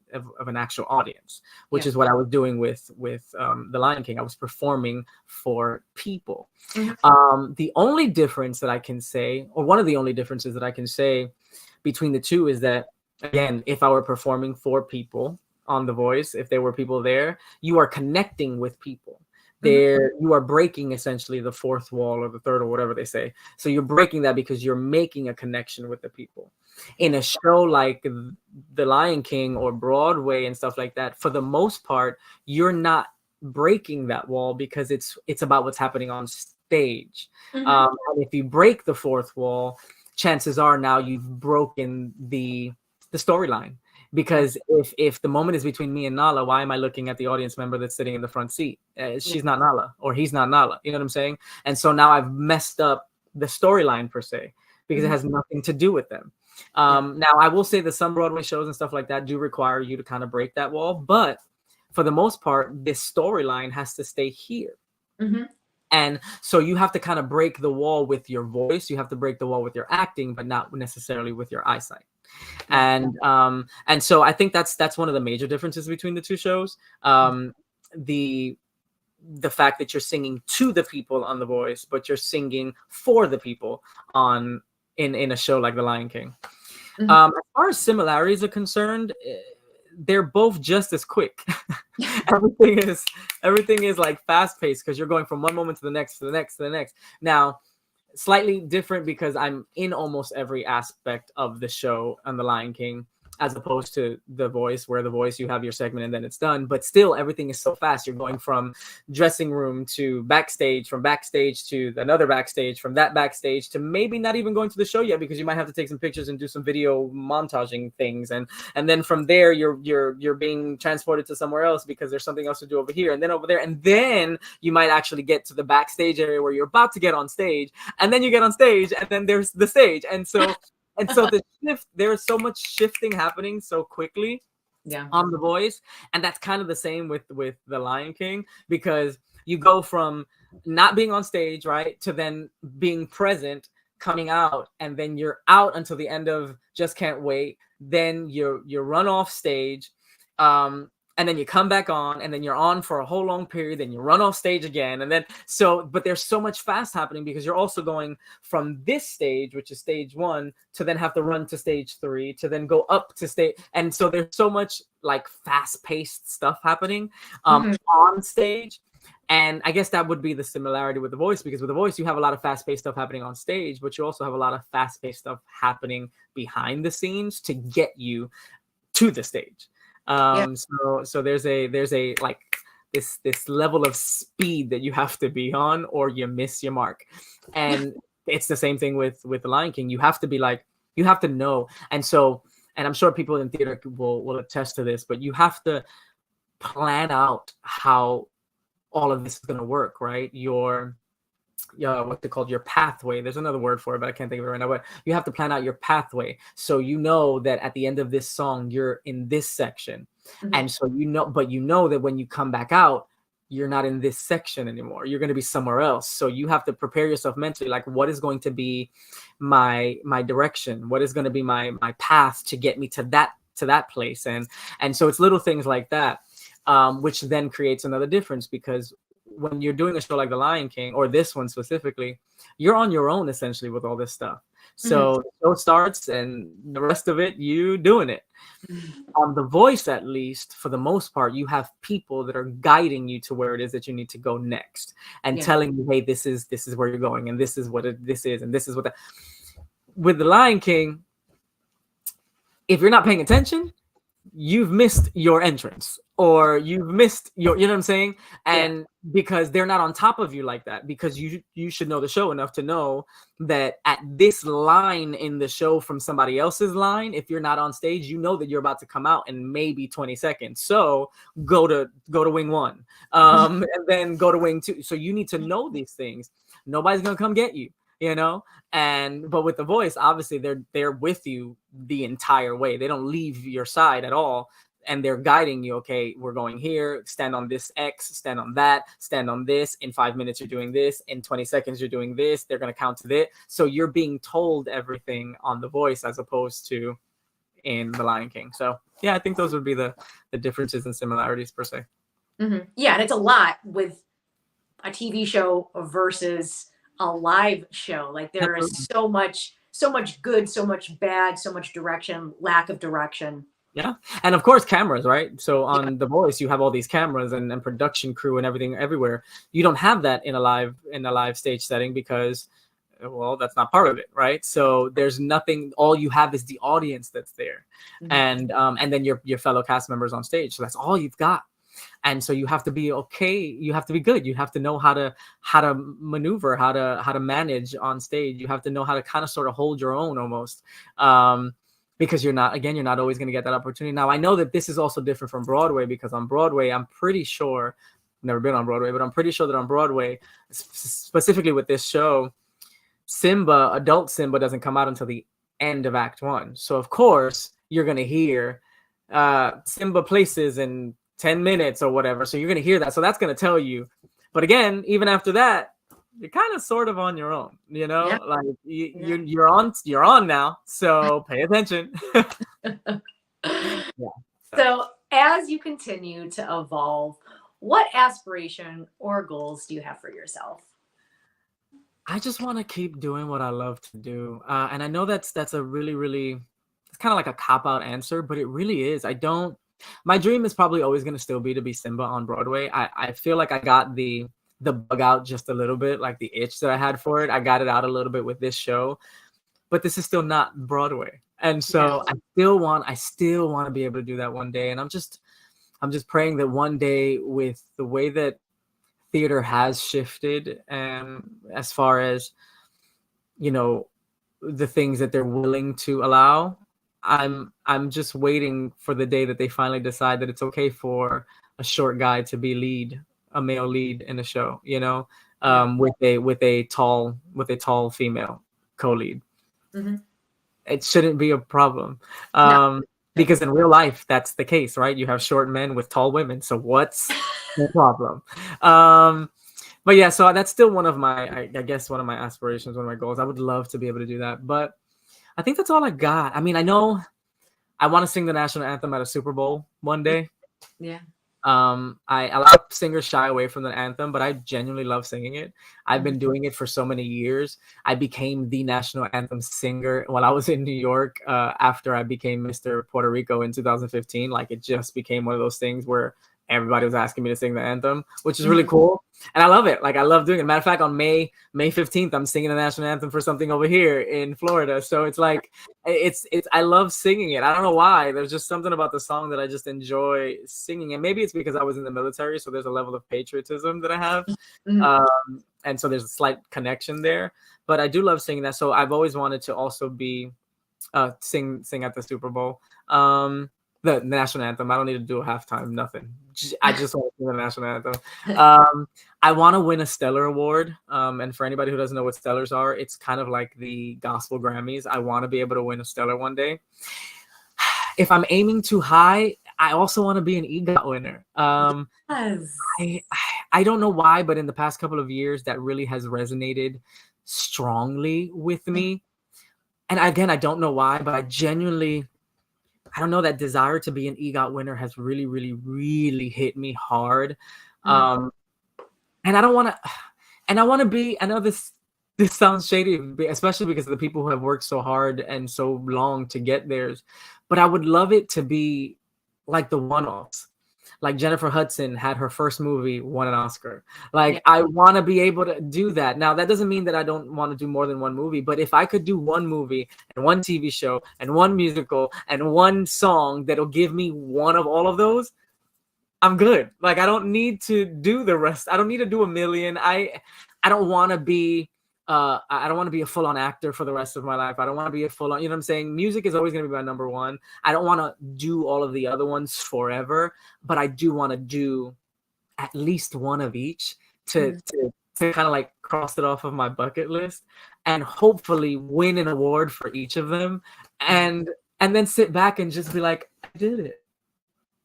an actual audience, which is what I was doing with The Lion King. I was performing for people. The only difference that I can say, or one of the only differences that I can say between the two, is that, again, if I were performing for people on The Voice, if there were people there, you are connecting with people. You are breaking essentially the fourth wall, or the third, or whatever they say. So you're breaking that because you're making a connection with the people. In a show like The Lion King or Broadway and stuff like that, for the most part, you're not breaking that wall, because it's about what's happening on stage. And if you break the fourth wall, chances are now you've broken the storyline. Because if the moment is between me and Nala, why am I looking at the audience member that's sitting in the front seat? She's not Nala, or he's not Nala. You know what I'm saying? And so now I've messed up the storyline per se, because it has nothing to do with them. Now, I will say that some Broadway shows and stuff like that do require you to kind of break that wall. But for the most part, this storyline has to stay here. And so you have to kind of break the wall with your voice. You have to break the wall with your acting, but not necessarily with your eyesight. And so I think that's one of the major differences between the two shows. The fact that you're singing to the people on The Voice, but you're singing for the people in a show like The Lion King. As far as similarities are concerned, they're both just as quick. everything is like fast paced, because you're going from one moment to the next, to the next, to the next. Now, slightly different because I'm in almost every aspect of the show on The Lion King, as opposed to The Voice, where The Voice, you have your segment and then it's done. But still, everything is so fast. You're going from dressing room to backstage, from backstage to another backstage, from that backstage to maybe not even going to the show yet, because you might have to take some pictures and do some video montaging things. And then from there, you're being transported to somewhere else because there's something else to do over here and then over there. And then you might actually get to the backstage area where you're about to get on stage. And then you get on stage, and then there's the stage. And so the shift, there's so much shifting happening so quickly on The Voice. And that's kind of the same with The Lion King, because you go from not being on stage, right, to then being present, coming out, and then you're out until the end of Just Can't Wait. Then you run off stage, and then you come back on, and then you're on for a whole long period, then you run off stage again. And then but there's so much fast happening, because you're also going from this stage, which is stage 1, to then have to run to stage 3, to then go up to stage. And so there's so much like fast paced stuff happening on stage. And I guess that would be the similarity with The Voice, because with The Voice, you have a lot of fast paced stuff happening on stage, but you also have a lot of fast paced stuff happening behind the scenes to get you to the stage. So there's a like this level of speed that you have to be on, or you miss your mark. And it's the same thing with The Lion King. You have to be like, you have to know. And I'm sure people in theater will attest to this, but you have to plan out how all of this is going to work, right? what's it called, your pathway. There's another word for it, but I can't think of it right now. But you have to plan out your pathway, so you know that at the end of this song you're in this section. And so but you know that when you come back out, you're not in this section anymore, you're going to be somewhere else. So you have to prepare yourself mentally, like, what is going to be my direction, what is going to be my path to get me to that place. And so it's little things like that, which then creates another difference, because when you're doing a show like The Lion King, or this one specifically, you're on your own essentially with all this stuff. So the show starts, and the rest of it, you doing it. On The Voice, at least for the most part, you have people that are guiding you to where it is that you need to go next, and telling you, hey, this is where you're going, and this is what this is, and this is what that. With The Lion King, if you're not paying attention, you've missed your entrance, or you've missed your, you know what I'm saying? And because they're not on top of you like that, because you should know the show enough to know that at this line in the show from somebody else's line, if you're not on stage, you know that you're about to come out in maybe 20 seconds. So go to wing one, and then go to wing two. So you need to know these things. Nobody's gonna come get you, you know? But with The Voice, obviously they're with you the entire way. They don't leave your side at all, and they're guiding you. Okay, we're going here, stand on this X, stand on that, stand on this. In 5 minutes you're doing this, in 20 seconds you're doing this. They're going to count to that. So you're being told everything on The Voice, as opposed to in The Lion King. So yeah, I think those would be the differences and similarities per se. Yeah, and it's a lot with a TV show versus a live show. Like, there is so much good, so much bad, so much direction, lack of direction. Yeah. And of course, cameras, right? So on The Voice, you have all these cameras and production crew and everything everywhere. You don't have that in a live stage setting, because, well, that's not part of it, right? So there's nothing. All you have is the audience that's there, and then your fellow cast members on stage. So that's all you've got. And so you have to be okay. You have to be good. You have to know how to maneuver, how to manage on stage. You have to know how to kind of sort of hold your own almost, because you're not always going to get that opportunity. Now, I know that this is also different from Broadway, because on Broadway, I'm pretty sure, I've never been on Broadway, but I'm pretty sure that on Broadway, specifically with this show, adult Simba doesn't come out until the end of Act 1. So of course you're going to hear Simba places in 10 minutes or whatever. So you're going to hear that. So that's going to tell you. But again, even after that, you're kind of sort of on your own, you know, like you're on now. So pay attention. So as you continue to evolve, what aspiration or goals do you have for yourself? I just want to keep doing what I love to do. And I know that's a really, really, it's kind of like a cop-out answer, but it really is. My dream is probably always going to still be to be Simba on Broadway. I feel like I got the bug out just a little bit, like the itch that I had for it. I got it out a little bit with this show, but this is still not Broadway. And so I still want to be able to do that one day. And I'm just praying that one day, with the way that theater has shifted, as far as, you know, the things that they're willing to allow, I'm just waiting for the day that they finally decide that it's okay for a short guy to be a male lead in a show, you know, with a tall female co-lead. It shouldn't be a problem. Because in real life, that's the case, right? You have short men with tall women. So what's the problem? But yeah, so that's still one of my, I guess, one of my aspirations, one of my goals. I would love to be able to do that. But I think that's all I got. I mean, I know I want to sing the national anthem at a Super Bowl one day. Yeah. A lot of singers shy away from the anthem, but I genuinely love singing it. I've been doing it for so many years. I became the national anthem singer when I was in New York, after I became Mr. Puerto Rico in 2015. Like, it just became one of those things where everybody was asking me to sing the anthem, which is really cool. And I love it. Like, I love doing it. Matter of fact, on May 15th, I'm singing the national anthem for something over here in Florida. So it's like, I love singing it. I don't know why. There's just something about the song that I just enjoy singing. And maybe it's because I was in the military, so there's a level of patriotism that I have. And so there's a slight connection there. But I do love singing that. So I've always wanted to also be sing at the Super Bowl. the national anthem. I don't need to do a halftime, nothing. I just want to sing the national anthem. I want to win a Stellar Award. And for anybody who doesn't know what Stellars are, it's kind of like the gospel Grammys. I want to be able to win a Stellar one day. If I'm aiming too high, I also want to be an EGOT winner. Yes. I don't know why, but in the past couple of years, that really has resonated strongly with me. And again, I don't know why, but I don't know, that desire to be an EGOT winner has really, really, really hit me hard. And I don't want to, and I want to be, I know this sounds shady, especially because of the people who have worked so hard and so long to get theirs, but I would love it to be like the one-offs. Like Jennifer Hudson had her first movie, won an Oscar. Like, I want to be able to do that. Now, that doesn't mean that I don't want to do more than one movie, but if I could do one movie and one TV show and one musical and one song that'll give me one of all of those, I'm good. Like, I don't need to do the rest. I don't need to do a million. I don't want to be I don't want to be a full-on actor for the rest of my life. I don't want to be a full-on, you know what I'm saying? Music is always going to be my number one. I don't want to do all of the other ones forever, but I do want to do at least one of each to kind of like cross it off of my bucket list and hopefully win an award for each of them and then sit back and just be like, I did it.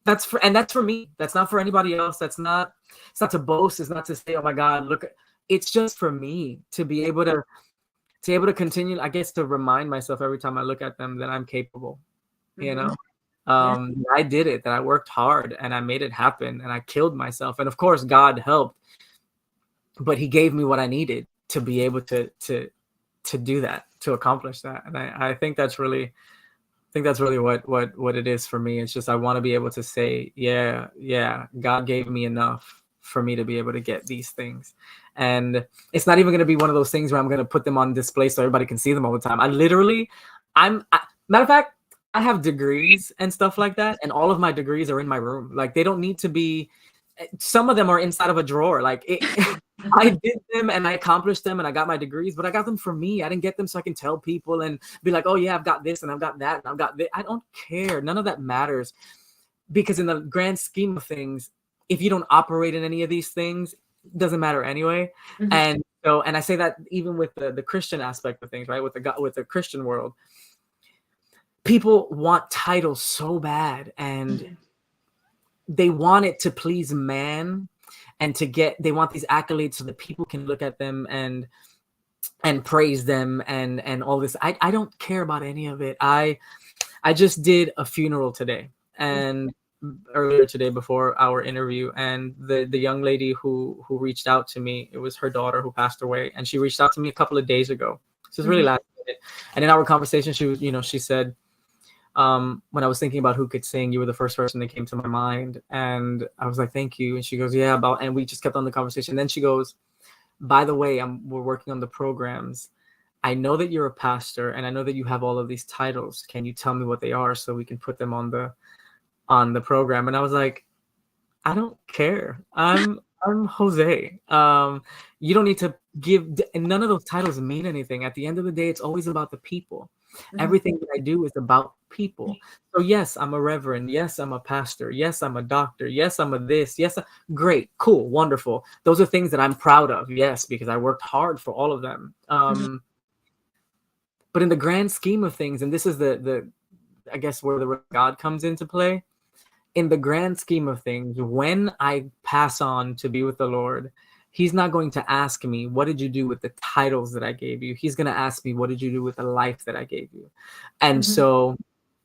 That's for me. That's not for anybody else. It's not to boast. It's not to say, oh my God, look. It's just for me to be able to continue, I guess, to remind myself every time I look at them that I'm capable, you know, I did it, that I worked hard and I made it happen and I killed myself. And of course, God helped, but he gave me what I needed to be able to do that, to accomplish that. And I think that's really what it is for me. It's just, I want to be able to say, yeah, God gave me enough for me to be able to get these things. And it's not even going to be one of those things where I'm going to put them on display so everybody can see them all the time. Matter of fact, I have degrees and stuff like that. And all of my degrees are in my room. Like, they don't need to be, some of them are inside of a drawer. Like, I did them and I accomplished them and I got my degrees, but I got them for me. I didn't get them so I can tell people and be like, oh yeah, I've got this and I've got that and I've got this. I don't care. None of that matters, because in the grand scheme of things, if you don't operate in any of these things, it doesn't matter anyway. And so, and I say that even with the Christian aspect of things, right? With the Christian world, people want titles so bad, and they want it to please man, and they want these accolades so that people can look at them and praise them and all this. I don't care about any of it. I just did a funeral today, and earlier today before our interview, and the young lady who reached out to me, it was her daughter who passed away, and she reached out to me a couple of days ago. This was really last minute. And in our conversation, she said, when I was thinking about who could sing, you were the first person that came to my mind. And I was like, thank you. And she goes, yeah, and we just kept on the conversation. And then she goes, by the way, we're working on the programs. I know that you're a pastor and I know that you have all of these titles. Can you tell me what they are so we can put them on the program? And I was like, I don't care. I'm Jose. You don't need to none of those titles mean anything. At the end of the day, it's always about the people. Everything that I do is about people. So yes, I'm a reverend. Yes, I'm a pastor. Yes, I'm a doctor. Yes, I'm a this. Yes, great, cool, wonderful. Those are things that I'm proud of. Yes, because I worked hard for all of them. But in the grand scheme of things, and this is the I guess where the God comes into play. In the grand scheme of things, when I pass on to be with the Lord, he's not going to ask me, what did you do with the titles that I gave you? He's going to ask me, what did you do with the life that I gave you? And so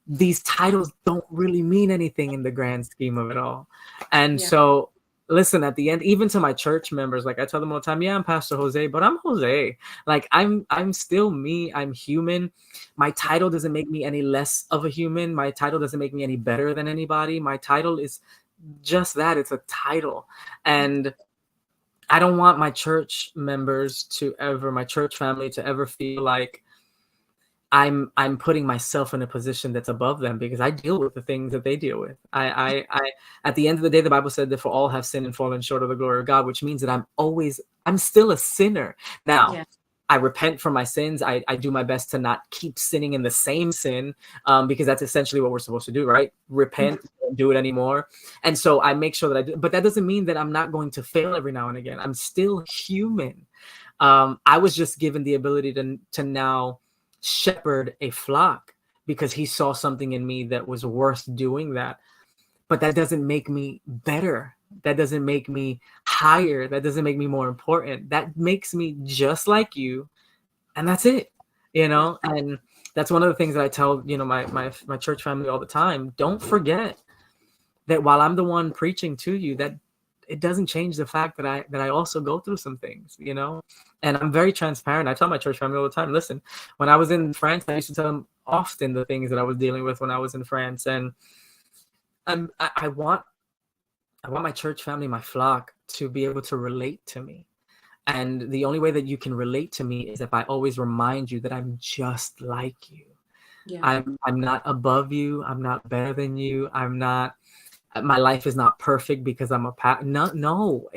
these titles don't really mean anything in the grand scheme of it all. And so listen, at the end, even to my church members, like I tell them all the time, yeah, I'm Pastor Jose, but I'm Jose. Like I'm still me. I'm human. My title doesn't make me any less of a human. My title doesn't make me any better than anybody. My title is just that. It's a title. And I don't want my church members my church family to ever feel like I'm putting myself in a position that's above them, because I deal with the things that they deal with. I at the end of the day, the Bible said that for all have sinned and fallen short of the glory of God, which means that I'm still a sinner. Now, I repent for my sins. I do my best to not keep sinning in the same sin, because that's essentially what we're supposed to do, right? Repent, don't do it anymore. And so I make sure that I do, but that doesn't mean that I'm not going to fail every now and again. I'm still human. I was just given the ability to now shepherd a flock because he saw something in me that was worth doing that. But that doesn't make me better. That doesn't make me higher. That doesn't make me more important. That makes me just like you. And that's it, and that's one of the things that I tell, my church family all the time. Don't forget that while I'm the one preaching to you, that it doesn't change the fact that I also go through some things, and I'm very transparent. I tell my church family all the time, listen, when I was in France, I used to tell them often the things that I was dealing with when I was in France. And I want my church family, my flock, to be able to relate to me. And the only way that you can relate to me is if I always remind you that I'm just like you. Yeah. I'm not above you. I'm not better than you. My life is not perfect because I'm no.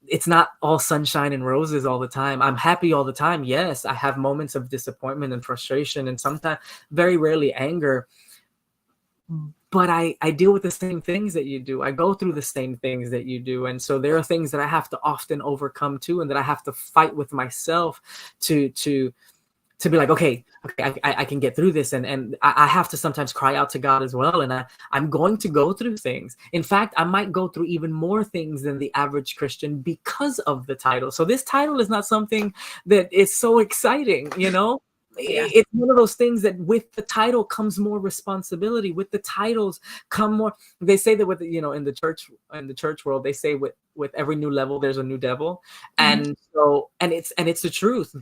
It's not all sunshine and roses all the time. I'm happy all the time. Yes, I have moments of disappointment and frustration, and sometimes, very rarely, anger. But I deal with the same things that you do. I go through the same things that you do. And so there are things that I have to often overcome too, and that I have to fight with myself to be like, okay, I can get through this. And I have to sometimes cry out to God as well. And I'm going to go through things. In fact, I might go through even more things than the average Christian because of the title. So this title is not something that is so exciting, Yeah. It's one of those things that with the title comes more responsibility. With the titles come more. They say that with in the church world, they say with every new level there's a new devil, and so it's the truth.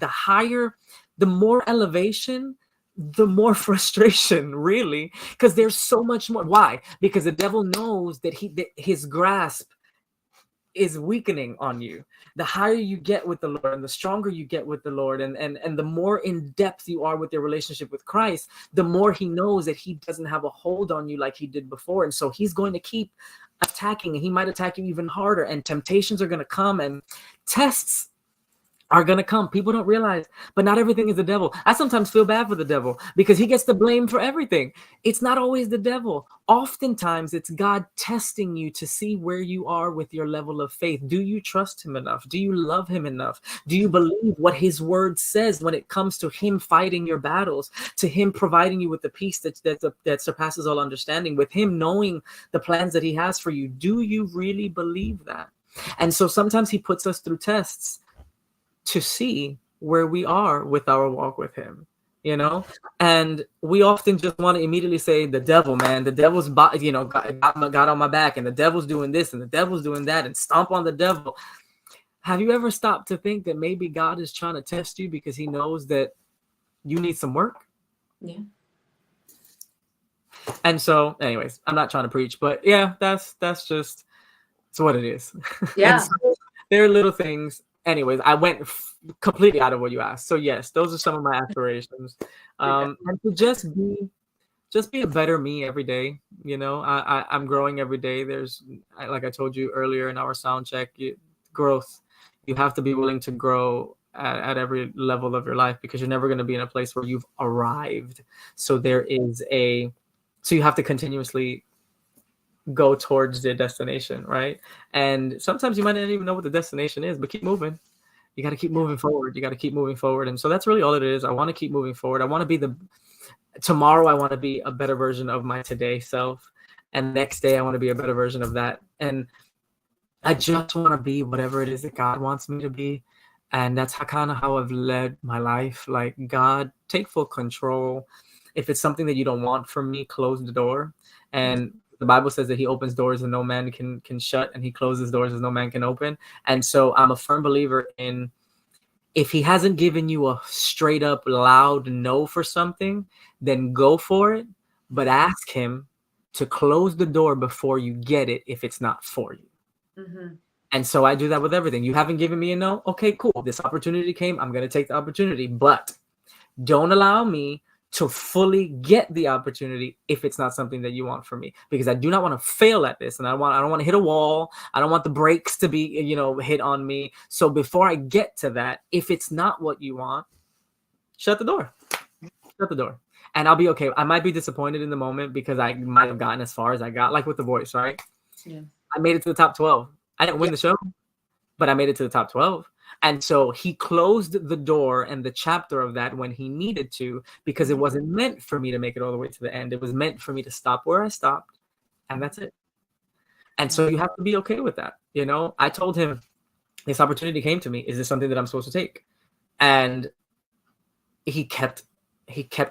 The more elevation, the more frustration, really, because there's so much more. Why? Because the devil knows that his grasp is weakening on you. The higher you get with the Lord and the stronger you get with the Lord, and the more in depth you are with your relationship with Christ, the more he knows that he doesn't have a hold on you like he did before. And so he's going to keep attacking, and he might attack you even harder, and temptations are going to come, and tests are going to come. People don't realize, but not everything is the devil. I sometimes feel bad for the devil because he gets the blame for everything. It's not always the devil. Oftentimes it's God testing you to see where you are with your level of faith. Do you trust him enough? Do you love him enough? Do you believe what his word says when it comes to him fighting your battles, to him providing you with the peace that surpasses all understanding, with him knowing the plans that he has for you? Do you really believe that? And so sometimes he puts us through tests to see where we are with our walk with him, and we often just want to immediately say, the devil, man, the devil's got on my back, and the devil's doing this, and the devil's doing that, and stomp on the devil. Have you ever stopped to think that maybe God is trying to test you because he knows that you need some work? Yeah. And so, anyways, I'm not trying to preach, but yeah, that's just, it's what it is. Yeah. So there are little things. Anyways, I went completely out of what you asked. So yes, those are some of my aspirations. And to just be a better me every day. I'm growing every day. There's, like I told you earlier in our sound check, growth. You have to be willing to grow at every level of your life, because you're never going to be in a place where you've arrived. So you have to continuously go towards the destination, right? And sometimes you might not even know what the destination is, but keep moving. You got to keep moving forward. And so that's really all it is. I want to keep moving forward. I want to be tomorrow I want to be a better version of my today self, and next day I want to be a better version of that. And I just want to be whatever it is that God wants me to be. And that's how I've led my life. Like, God, take full control. If it's something that you don't want from me, close the door. And the Bible says that he opens doors and no man can shut, and he closes doors as no man can open. And so I'm a firm believer in, if he hasn't given you a straight up loud no for something, then go for it. But ask him to close the door before you get it if it's not for you. Mm-hmm. And so I do that with everything. You haven't given me a no? Okay, cool. This opportunity came. I'm going to take the opportunity. But don't allow me to fully get the opportunity if it's not something that you want from me, because I do not want to fail at this, and I don't want to hit a wall. I don't want the brakes to be, hit on me. So before I get to that, if it's not what you want, shut the door. Shut the door. And I'll be okay. I might be disappointed in the moment because I might have gotten as far as I got, like with The Voice, right? Yeah. I made it to the top 12. I didn't win the show, but I made it to the top 12. And so he closed the door and the chapter of that when he needed to, because it wasn't meant for me to make it all the way to the end. It was meant for me to stop where I stopped, and that's it. And so you have to be okay with that. I told him, this opportunity came to me. Is this something that I'm supposed to take? And he kept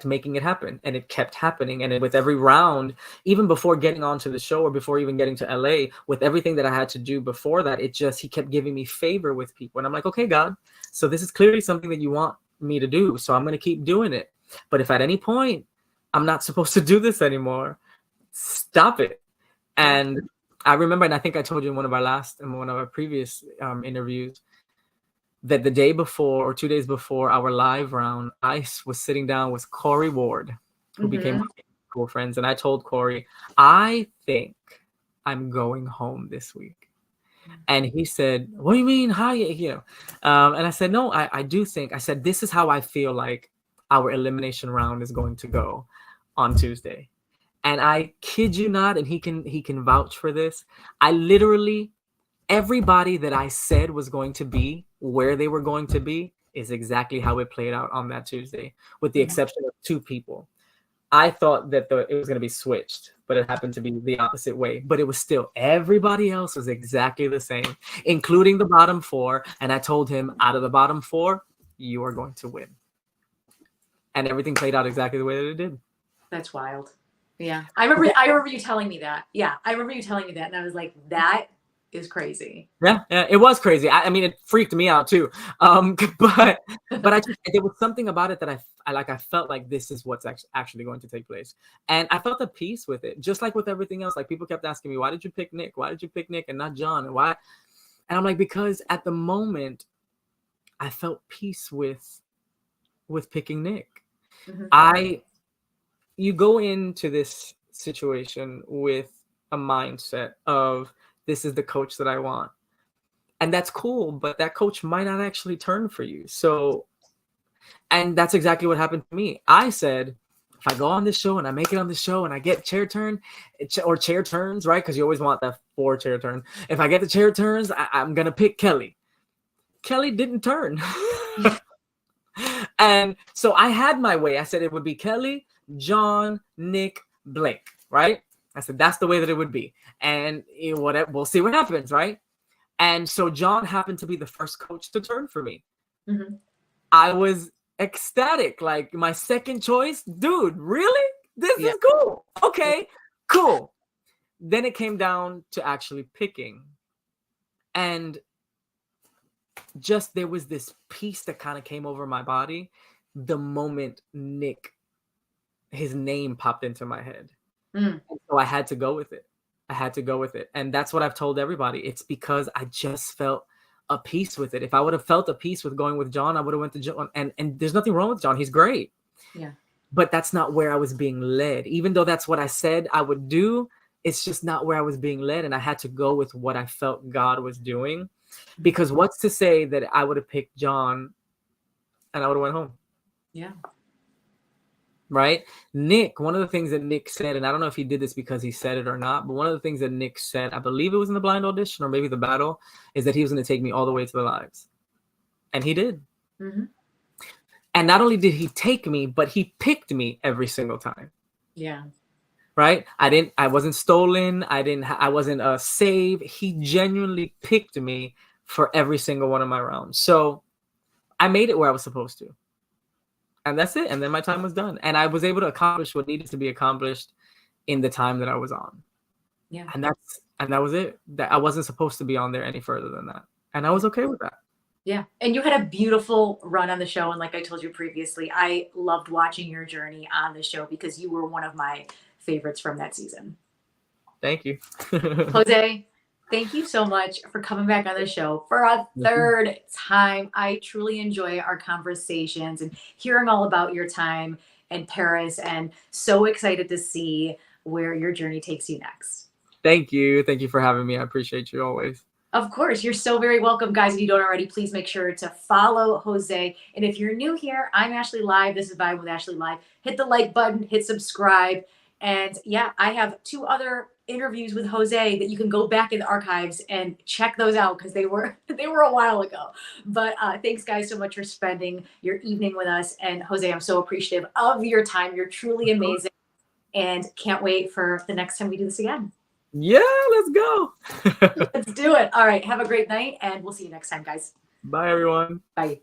making it happen, and it kept happening. And with every round, even before getting onto the show or before even getting to LA, with everything that I had to do before that, he kept giving me favor with people. And I'm like, okay, God, so this is clearly something that you want me to do. So I'm going to keep doing it. But if at any point I'm not supposed to do this anymore, stop it. And I remember, and I think I told you in one of our previous interviews, that the day before or 2 days before our live round, I was sitting down with Corey Ward, who became my cool friends. And I told Corey, I think I'm going home this week. And he said, what do you mean? Hi, and I said, no, I do think, I said, this is how I feel like our elimination round is going to go on Tuesday. And I kid you not, and he can vouch for this. I literally, everybody that I said was going to be where they were going to be is exactly how it played out on that Tuesday, with the exception of 2 people. I thought that it was going to be switched, but it happened to be the opposite way. But it was still, everybody else was exactly the same, including the bottom 4. And I told him, out of the bottom 4, you are going to win. And everything played out exactly the way that it did. That's wild. Yeah. I remember you telling me that. Yeah. I remember you telling me that. And I was like, that is crazy. Yeah, it was crazy. I mean, it freaked me out too. But there was something about it that I felt like this is what's actually going to take place, and I felt at peace with it. Just like with everything else, like people kept asking me, why did you pick Nick? Why did you pick Nick and not John? And why? And I'm like, because at the moment, I felt peace with picking Nick. You go into this situation with a mindset of, this is the coach that I want. And that's cool, but that coach might not actually turn for you. So, and that's exactly what happened to me. I said, if I go on this show and I make it on the show and I get chair turns, right? Because you always want that 4 chair turn. If I get the chair turns, I'm going to pick Kelly. Kelly didn't turn. And so I had my way. I said it would be Kelly, John, Nick, Blake, right? I said, that's the way that it would be. And we'll see what happens, right? And so John happened to be the first coach to turn for me. I was ecstatic. Like, my second choice, dude, really? This is cool. Okay, cool. Then it came down to actually picking. And just there was this peace that kind of came over my body the moment Nick, his name popped into my head. And so I had to go with it. And that's what I've told everybody. It's because I just felt a peace with it. If I would have felt a peace with going with John, I would have went to John. And there's nothing wrong with John. He's great. Yeah. But that's not where I was being led. Even though that's what I said I would do, it's just not where I was being led. And I had to go with what I felt God was doing. Because what's to say that I would have picked John and I would have went home? Yeah. Right? Nick, one of the things that Nick said, and I don't know if he did this because he said it or not, but one of the things that Nick said, I believe it was in the blind audition or maybe the battle, is that he was going to take me all the way to the lives. And he did. And not only did he take me, but he picked me every single time. Yeah. Right? I wasn't stolen. I wasn't a save. He genuinely picked me for every single one of my rounds. So I made it where I was supposed to. And that's it. And then my time was done. And I was able to accomplish what needed to be accomplished in the time that I was on. Yeah. And that was it. That I wasn't supposed to be on there any further than that. And I was okay with that. Yeah. And you had a beautiful run on the show. And like I told you previously, I loved watching your journey on the show because you were one of my favorites from that season. Thank you. Jose, thank you so much for coming back on the show for a third time. I truly enjoy our conversations and hearing all about your time and Paris, and so excited to see where your journey takes you next. Thank you. Thank you for having me. I appreciate you always. Of course, you're so very welcome, guys. If you don't already, please make sure to follow Jose. And if you're new here, I'm Ashley Live. This is Vibe with Ashley Live. Hit the like button, hit subscribe. And yeah, I have 2 other interviews with Jose that you can go back in the archives and check those out because they were a while ago. But thanks, guys, so much for spending your evening with us. And Jose, I'm so appreciative of your time. You're truly amazing. And can't wait for the next time we do this again. Yeah, let's go. Let's do it. All right. Have a great night, and we'll see you next time, guys. Bye, everyone. Bye.